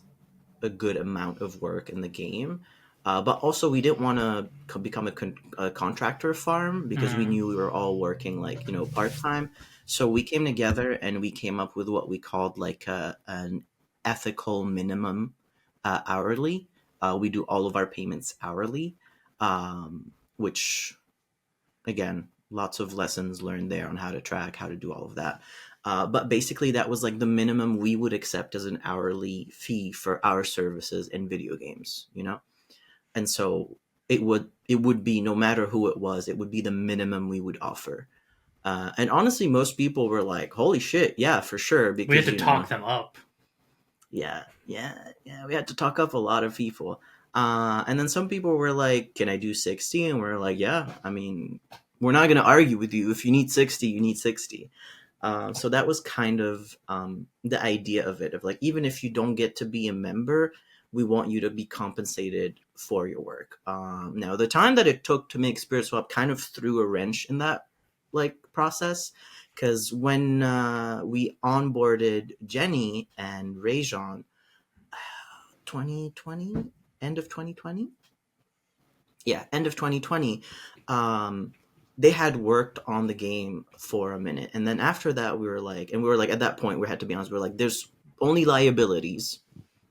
a good amount of work in the game. But also we didn't want to become a contractor farm because we knew we were all working like part-time. So we came together and we came up with what we called like an ethical minimum hourly. We do all of our payments hourly, which again, lots of lessons learned there on how to track, how to do all of that. But basically that was like the minimum we would accept as an hourly fee for our services in video games, And so it would be, no matter who it would be the minimum we would offer. And honestly, most people were like, holy shit, yeah, for sure. Because we had to talk them up. Yeah. We had to talk up a lot of people. And then some people were like, can I do 60? And we're like, yeah, I mean, we're not going to argue with you. If you need 60, you need 60. So that was kind of the idea of it, of like, even if you don't get to be a member, we want you to be compensated for your work. Now, the time that it took to make Spirit Swap kind of threw a wrench in that like process, because when we onboarded Jenny and Réjon, 2020, end of 2020? Yeah, end of 2020. They had worked on the game for a minute. And then after that, we were like, at that point, we had to be honest, we were like, there's only liabilities.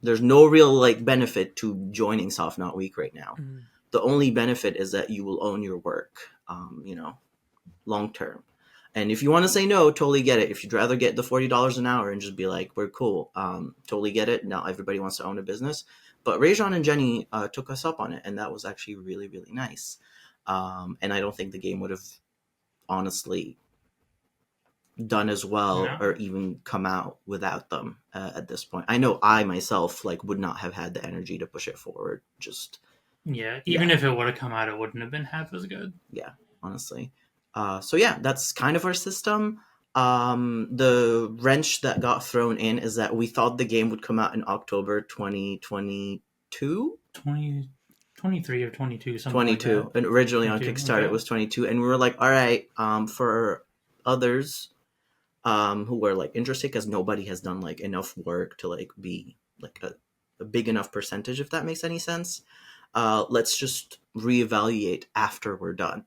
There's no real like benefit to joining Soft Not Week right now. Mm-hmm. The only benefit is that you will own your work, long term. And if you want to say no, totally get it. If you'd rather get the $40 an hour and just be like, we're cool, totally get it. Now everybody wants to own a business. But Réjon and Jenny took us up on it, and that was actually really, really nice. And I don't think the game would have honestly done as well or even come out without them at this point. I know I myself like would not have had the energy to push it forward. Even if it would have come out, it wouldn't have been half as good. Yeah, honestly. So yeah, that's kind of our system. The wrench that got thrown in is that we thought the game would come out in October 2022? 23 or 22, something 22. Like that. And originally 22, on Kickstarter, okay. It was 22. And we were like, all right, for others who were like interested, because nobody has done like enough work to like be like a big enough percentage, if that makes any sense. Let's just reevaluate after we're done.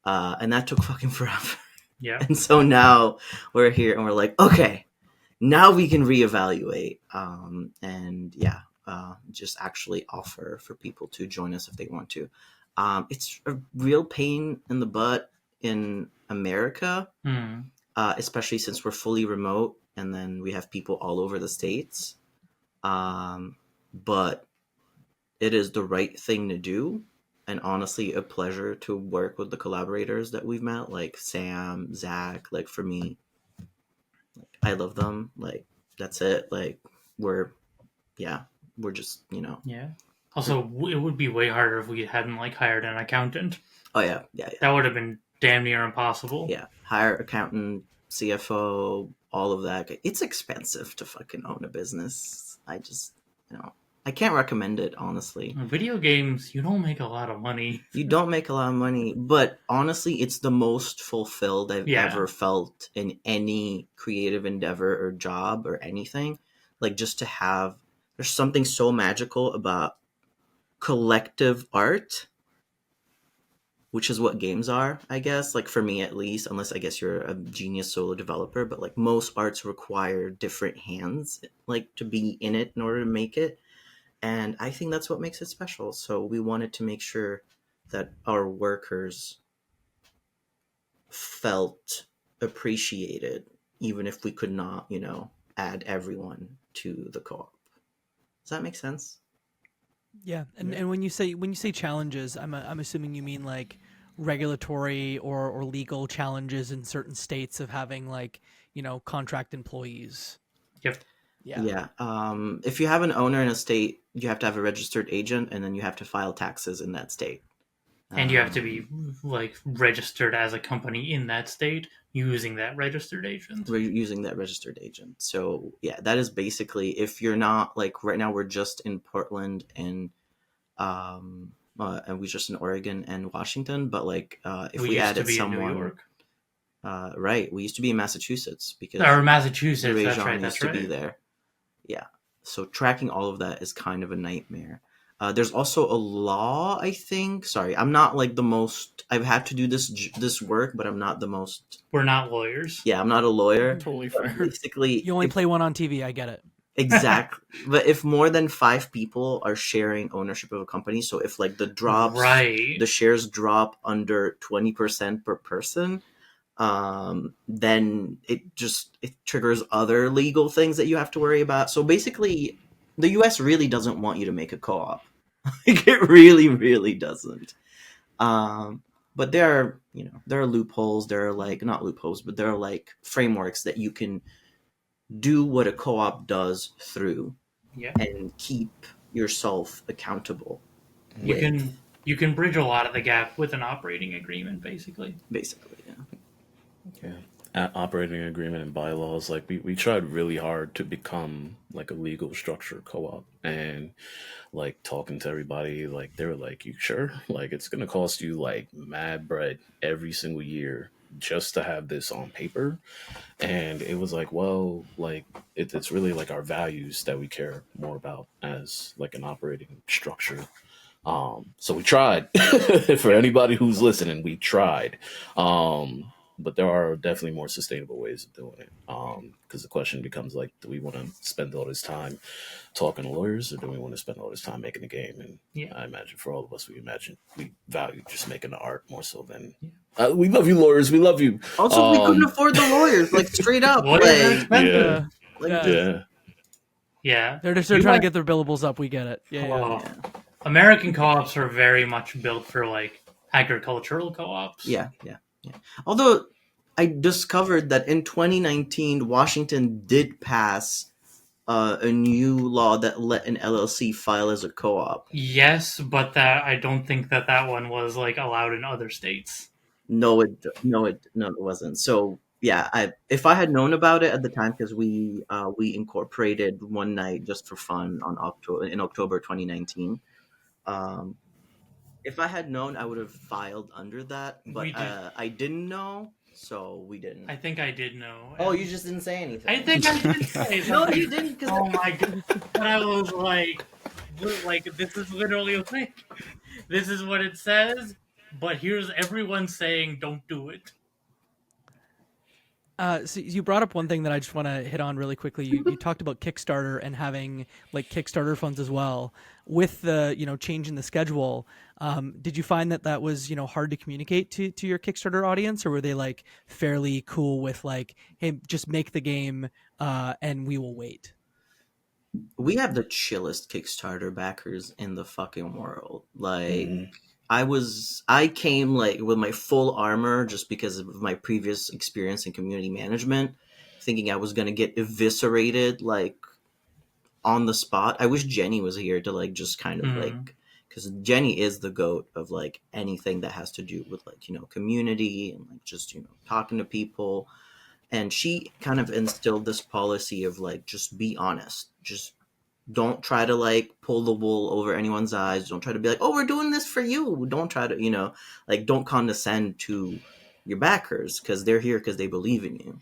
And that took fucking forever. Yeah. And so now we're here and we're like, okay, now we can reevaluate. Just actually offer for people to join us if they want to. It's a real pain in the butt in America, especially since we're fully remote and then we have people all over the States. But it is the right thing to do. And honestly, a pleasure to work with the collaborators that we've met, like Sam, Zach. Like for me, I love them. Like that's it. Like we're just Yeah. Also, it would be way harder if we hadn't like hired an accountant. Oh yeah. That would have been damn near impossible. Yeah, hire accountant, CFO, all of that. It's expensive to fucking own a business. I just I can't recommend it, honestly. In video games, you don't make a lot of money. You don't make a lot of money, but honestly, it's the most fulfilled I've ever felt in any creative endeavor or job or anything. Like just to have, there's something so magical about collective art, which is what games are, I guess. Like for me, at least, unless I guess you're a genius solo developer, but like most arts require different hands, like to be in it in order to make it. And I think that's what makes it special. So we wanted to make sure that our workers felt appreciated, even if we could not, add everyone to the co-op. Does that make sense? Yeah, and when you say challenges, I'm assuming you mean like regulatory or legal challenges in certain states of having like contract employees. Yep. Yeah. If you have an owner in a state, you have to have a registered agent, and then you have to file taxes in that state. And you have to be like registered as a company in that state using that registered agent. We're using that registered agent. So yeah, that is basically, if you're not, like right now we're just in Portland and we're just in Oregon and Washington, but like if we used to added be in New someone, York. right, we used to be in Massachusetts because Or Massachusetts, Réjon that's right, used to be there. Yeah, so tracking all of that is kind of a nightmare. There's also a law, I think. Sorry, I'm not like the most. I've had to do this work, but I'm not the most. We're not lawyers. Yeah, I'm not a lawyer. Totally But fair. basically, You only play one on TV. I get it. exactly. But if more than 5 people are sharing ownership of a company, so if like the shares drop under 20% per person, then it triggers other legal things that you have to worry about. So basically, the US really doesn't want you to make a co-op. Like, it really, really doesn't. But there are loopholes. There are like, not loopholes, but there are like frameworks that you can do what a co-op does through, and keep yourself accountable. You can bridge a lot of the gap with an operating agreement, basically. Yeah. Operating agreement and bylaws, like we tried really hard to become like a legal structure co-op, and like talking to everybody, like they were like, you sure? Like it's gonna cost you like mad bread every single year just to have this on paper. And it was like, well, like it's really like our values that we care more about as like an operating structure. So we tried. For anybody who's listening, we tried. But there are definitely more sustainable ways of doing it. Because the question becomes like, do we want to spend all this time talking to lawyers, or do we want to spend all this time making a game? And I imagine for all of us, we value just making the art more so than. We love you, lawyers. We love you. Also, we couldn't afford the lawyers, like straight up. Yeah. They're trying to get their billables up. We get it. Yeah. American co-ops are very much built for like agricultural co-ops. Yeah. Although I discovered that in 2019, Washington did pass a new law that let an LLC file as a co-op. Yes, but that I don't think that one was like allowed in other states. No, it wasn't. So yeah, if I had known about it at the time, because we incorporated one night just for fun in October 2019. If I had known, I would have filed under that, but I didn't know, so we didn't. I think I did know. Oh, you just didn't say anything. I think I did say no, you didn't. Oh my god! But I was like, this is literally like, this is what it says. But here's everyone saying, don't do it. So you brought up one thing that I just want to hit on really quickly. You talked about Kickstarter and having like Kickstarter funds as well. With the change in the schedule, did you find that was hard to communicate to your Kickstarter audience, or were they like fairly cool with like, hey, just make the game and we will wait? We have the chillest Kickstarter backers in the fucking world. Like. I came like with my full armor just because of my previous experience in community management, thinking I was going to get eviscerated like on the spot. I wish Jenny was here to like just kind of like, because Jenny is the GOAT of like anything that has to do with like, community and like just, talking to people. And she kind of instilled this policy of like, just be honest. Just don't try to like pull the wool over anyone's eyes. Don't try to be like, oh, we're doing this for you. Don't try to, like don't condescend to your backers, because they're here because they believe in you.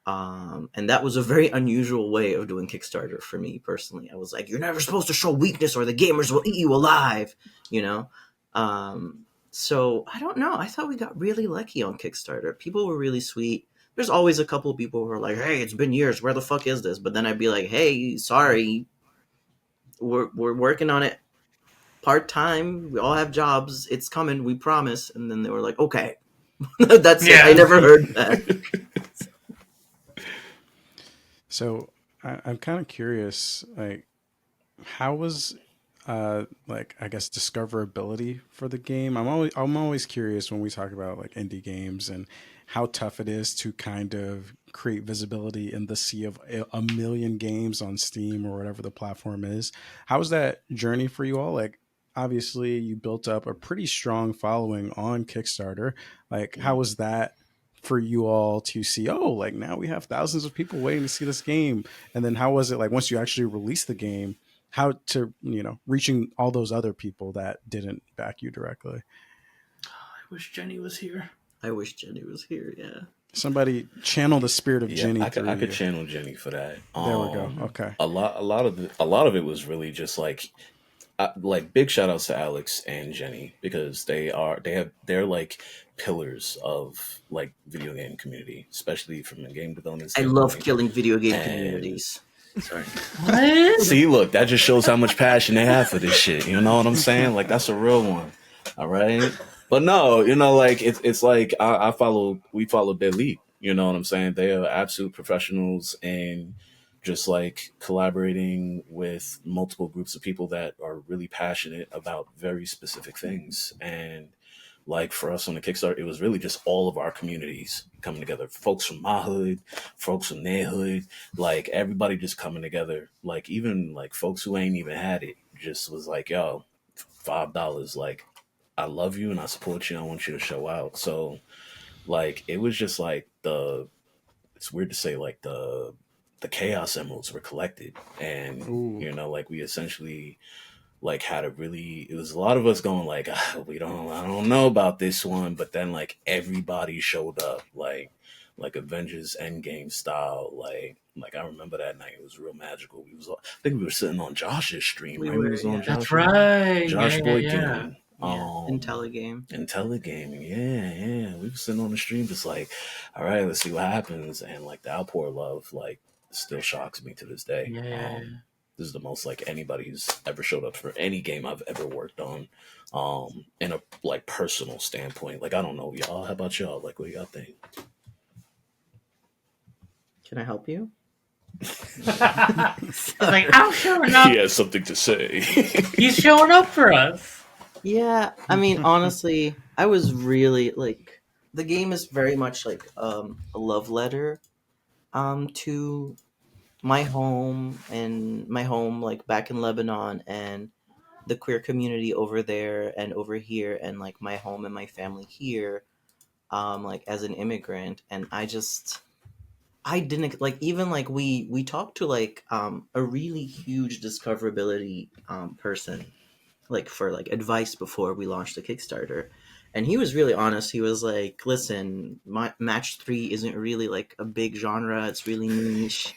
And that was a very unusual way of doing Kickstarter for me personally. I was like, you're never supposed to show weakness or the gamers will eat you alive, So I don't know. I thought we got really lucky on Kickstarter. People were really sweet. There's always a couple of people who are like, hey, it's been years. Where the fuck is this? But then I'd be like, hey, sorry. We're working on it part-time. We all have jobs. It's coming. We promise. And then they were like, okay. That's it. I never heard that. So I'm kind of curious, like, how was, like, I guess discoverability for the game? I'm always curious when we talk about like indie games and how tough it is to kind of create visibility in the sea of a million games on Steam or whatever the platform is. How was that journey for you all? Like, obviously, you built up a pretty strong following on Kickstarter. Like, how was that for you all to see? Oh, like now we have thousands of people waiting to see this game. And then how was it like once you actually released the game? How to reaching all those other people that didn't back you directly? I wish Jenny was here. I wish Jenny was here. Yeah. Somebody channel the spirit of Yeah, Jenny. I could channel Jenny for that. There we go. Okay. A lot of it was really just like big shout outs to Alex and Jenny, because they're like pillars of like video game community, especially from a game development I standpoint. love killing video game communities. Sorry. What? See, look, that just shows how much passion they have for this shit. You know what I'm saying? Like, that's a real one. All right. But no, like it's like we follow their lead. You know what I'm saying? They are absolute professionals and just like collaborating with multiple groups of people that are really passionate about very specific things. And like for us on the Kickstarter, it was really just all of our communities coming together. Folks from my hood, folks from their hood, like everybody just coming together. Like even like folks who ain't even had it just was like, yo, $5. Like, I love you and I support you. I want you to show out. So like, it was just like it's weird to say, like the Chaos Emeralds were collected. And, like we essentially like had it was a lot of us going like, I don't know about this one. But then like everybody showed up, like Avengers Endgame style. Like I remember that night, it was real magical. I think we were sitting on Josh's stream. We right? were, We was on yeah. That's Josh's- right. Josh Yeah, Boykin. IntelliGame. IntelliGaming, yeah. We were sitting on the stream just like, all right, let's see what happens. And like the outpour of love, like still shocks me to this day. Yeah. This is the most like anybody's ever showed up for any game I've ever worked on. In a like personal standpoint. Like I don't know, y'all. How about y'all? Like what do y'all think? Can I help you? I was like, I'm showing up. He has something to say. He's showing up for us. Yeah, I mean, honestly, I was really like, the game is very much like a love letter to my home like back in Lebanon, and the queer community over there and over here, and like my home and my family here, like as an immigrant. And I didn't like, even like we talked to like a really huge discoverability person, like for like advice before we launched the Kickstarter, and he was really honest. He was like, listen, Match-3 isn't really like a big genre, it's really niche.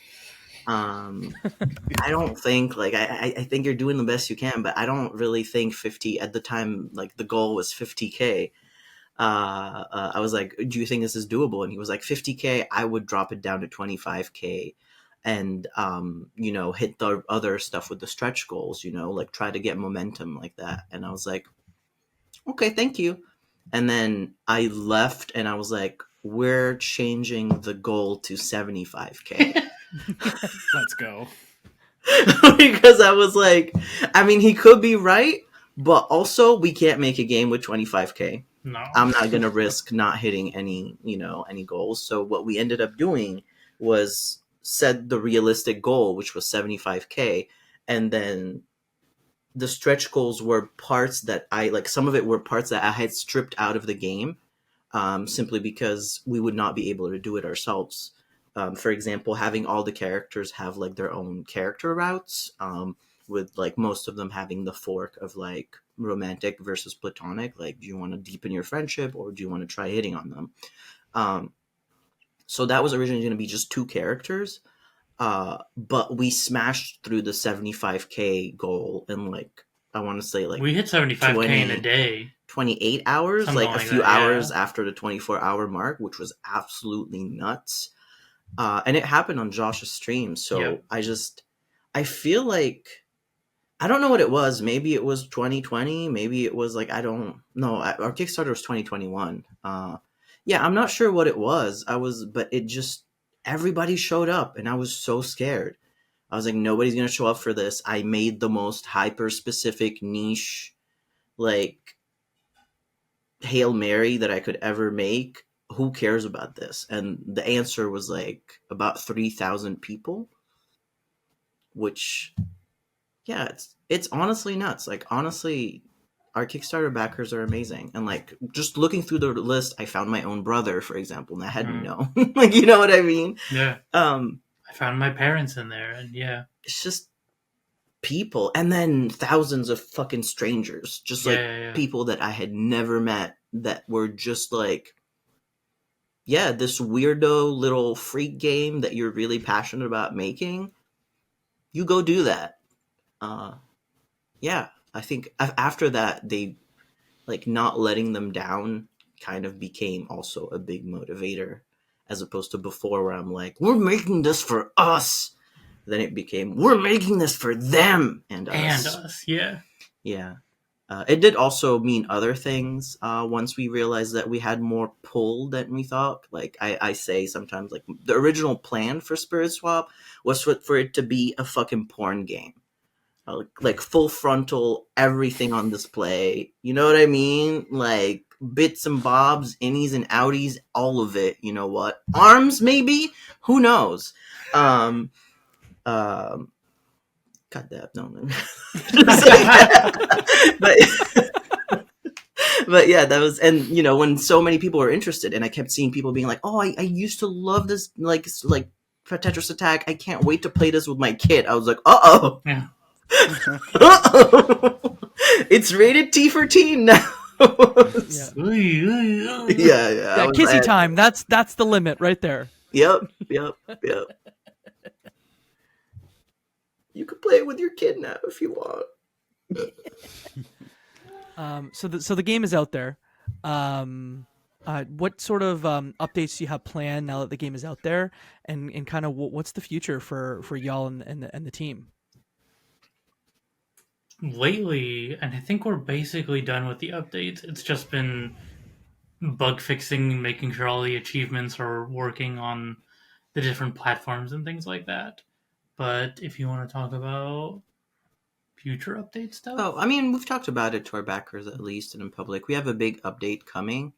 I don't think like I think you're doing the best you can, but I don't really think 50 at the time, like the goal was 50K. I was like, do you think this is doable? And he was like, 50K, I would drop it down to 25K and hit the other stuff with the stretch goals, like try to get momentum like that. And I was like, okay, thank you. And then I left and I was like, we're changing the goal to 75K. Let's go. Because I was like, I mean, he could be right, but also we can't make a game with 25K. No. I'm not going to risk not hitting any goals. So what we ended up doing was set the realistic goal, which was 75K. And then the stretch goals were parts that some of it were parts that I had stripped out of the game, simply because we would not be able to do it ourselves. For example, having all the characters have like their own character routes, with like most of them having the fork of like romantic versus platonic. Like, do you want to deepen your friendship or do you want to try hitting on them? So that was originally going to be just 2 characters, but we smashed through the 75K goal in like, I want to say like We hit 75K in a day. 28 hours, Something like a like few that, yeah. hours after the 24-hour mark, which was absolutely nuts. And it happened on Josh's stream. So Yep. I feel like, I don't know what it was. Maybe it was 2020. Maybe it was like, I don't know. Our Kickstarter was 2021. Yeah, I'm not sure what it was. But it just, everybody showed up and I was so scared. I was like, nobody's going to show up for this. I made the most hyper specific niche, like Hail Mary that I could ever make. who cares about this? And the answer was like about 3,000 people, which, yeah, it's honestly nuts. Like, honestly, our Kickstarter backers are amazing. And like, just looking through the list, I found my own brother, for example, and I hadn't known. Like, you know what I mean? Yeah. I found my parents in there, and yeah, it's just people, and then thousands of fucking strangers, just like people that I had never met, that were just like, yeah, this weirdo little freak game that you're really passionate about making, you go do that. Yeah, I think after that, they, like, not letting them down kind of became also a big motivator, as opposed to before where I'm like, we're making this for us. Then it became, we're making this for them and us. And us, yeah. Yeah. It did also mean other things once we realized that we had more pull than we thought. Like, I say sometimes, like, the original plan for Spirit Swap was for it to be a fucking porn game. Like, full frontal, everything on display. You know what I mean? Like, bits and bobs, innies and outies, all of it. You know what? Arms, maybe? Who knows? God damn, no. But yeah, that was, and you know, when so many people were interested, and I kept seeing people being like, "Oh, I used to love this, like Tetris Attack. I can't wait to play this with my kid." I was like, "Uh-oh, Yeah. uh-oh, it's rated T for teen now." Yeah. Yeah. Kissy time. That's the limit right there. Yep. You can play it with your kid now if you want. So the game is out there. What sort of updates do you have planned now that the game is out there, and kind of what's the future for y'all and the team? Lately, and I think we're basically done with the updates. It's just been bug fixing, making sure all the achievements are working on the different platforms and things like that. But if you want to talk about future update stuff, I mean, we've talked about it to our backers, at least, and in public. We have a big update coming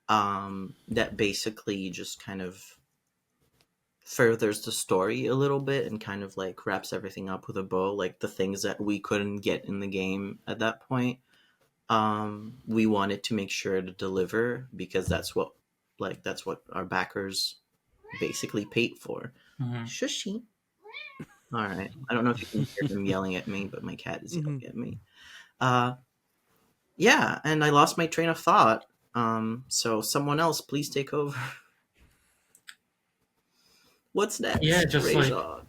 that basically just kind of furthers the story a little bit and kind of like wraps everything up with a bow, like the things that we couldn't get in the game at that point. We wanted to make sure to deliver, because that's what our backers basically paid for. Shushy. All right. I don't know if you can hear them yelling at me, but my cat is yelling at me. Yeah, and I lost my train of thought. So someone else, please take over. What's next? Yeah, just Réjon?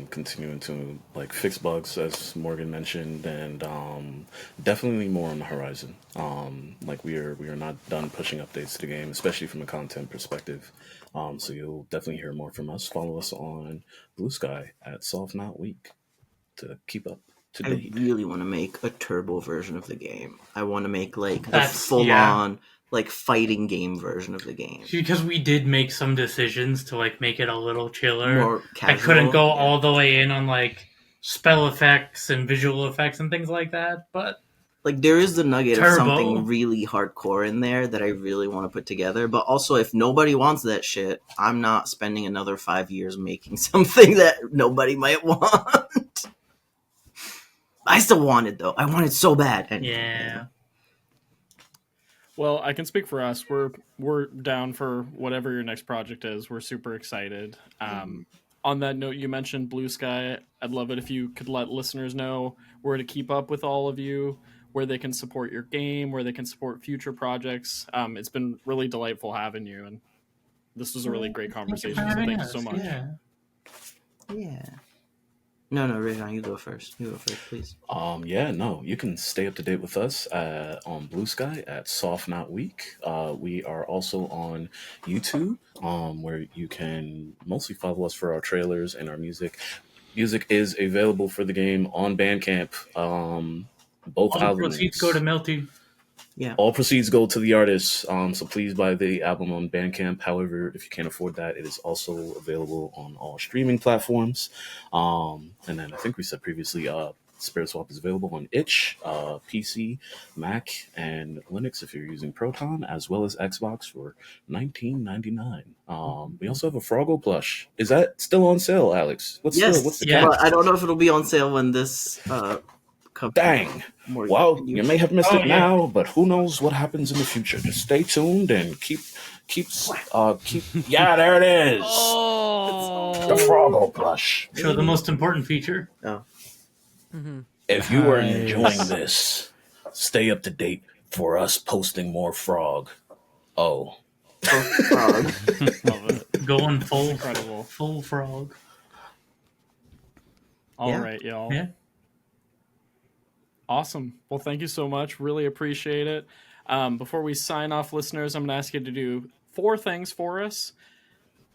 Continuing to like fix bugs, as Morgan mentioned, and definitely more on the horizon. Like we are not done pushing updates to the game, especially from a content perspective. So you'll definitely hear more from us. Follow us on Bluesky at Soft Not Weak to keep up to date. I really want to make a turbo version of the game. I want to make like a full-on like fighting game version of the game. Because we did make some decisions to like make it a little chiller. More casual. I couldn't go all the way in on like spell effects and visual effects and things like that, but like there is the nugget of something really hardcore in there that I really want to put together. But also, if nobody wants that shit, I'm not spending another 5 years making something that nobody might want. I still want it though. I want it so bad. And, yeah. Well, I can speak for us. We're down for whatever your next project is. We're super excited. On that note, you mentioned Bluesky. I'd love it if you could let listeners know where to keep up with all of you, where they can support your game, where they can support future projects. It's been really delightful having you, and this was a really great conversation. So thank you so much. Yeah. No, Réjon, you go first. Please. You can stay up to date with us on Bluesky at Soft Not Weak. We are also on YouTube, where you can mostly follow us for our trailers and our music. Music is available for the game on Bandcamp. Both all albums. Proceeds go to Melty. Yeah. All proceeds go to the artists. So please buy the album on Bandcamp. However, if you can't afford that, it is also available on all streaming platforms. And then I think we said previously, Spirit Swap is available on itch, PC, Mac, and Linux if you're using Proton, as well as Xbox for $19.99. We also have a Froggle plush. Is that still on sale, Alex? What's the Yeah. catch? Well, I don't know if it'll be on sale when this comes. Dang. More Well, you may have missed Oh, it yeah. now, but who knows what happens in the future? Just stay tuned and keep. Yeah, there it is. The Froggle plush. Show the most important feature. If you are Nice. enjoying this, stay up to date for us posting more frog. Oh, Love it. Going full Incredible. full frog. All Yeah. right, y'all. Yeah. Awesome. Well, thank you so much. Really appreciate it. Before we sign off, listeners, I'm going to ask you to do 4 things for us.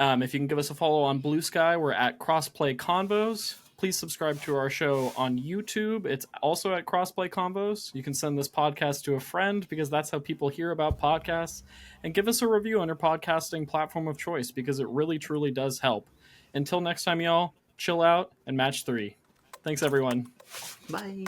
If you can give us a follow on Bluesky, we're at Crossplay Convos. Please subscribe to our show on YouTube. It's also at Crossplay Convos. You can send this podcast to a friend because that's how people hear about podcasts. And give us a review on your podcasting platform of choice because it really, truly does help. Until next time, y'all, chill out and match 3. Thanks, everyone. Bye.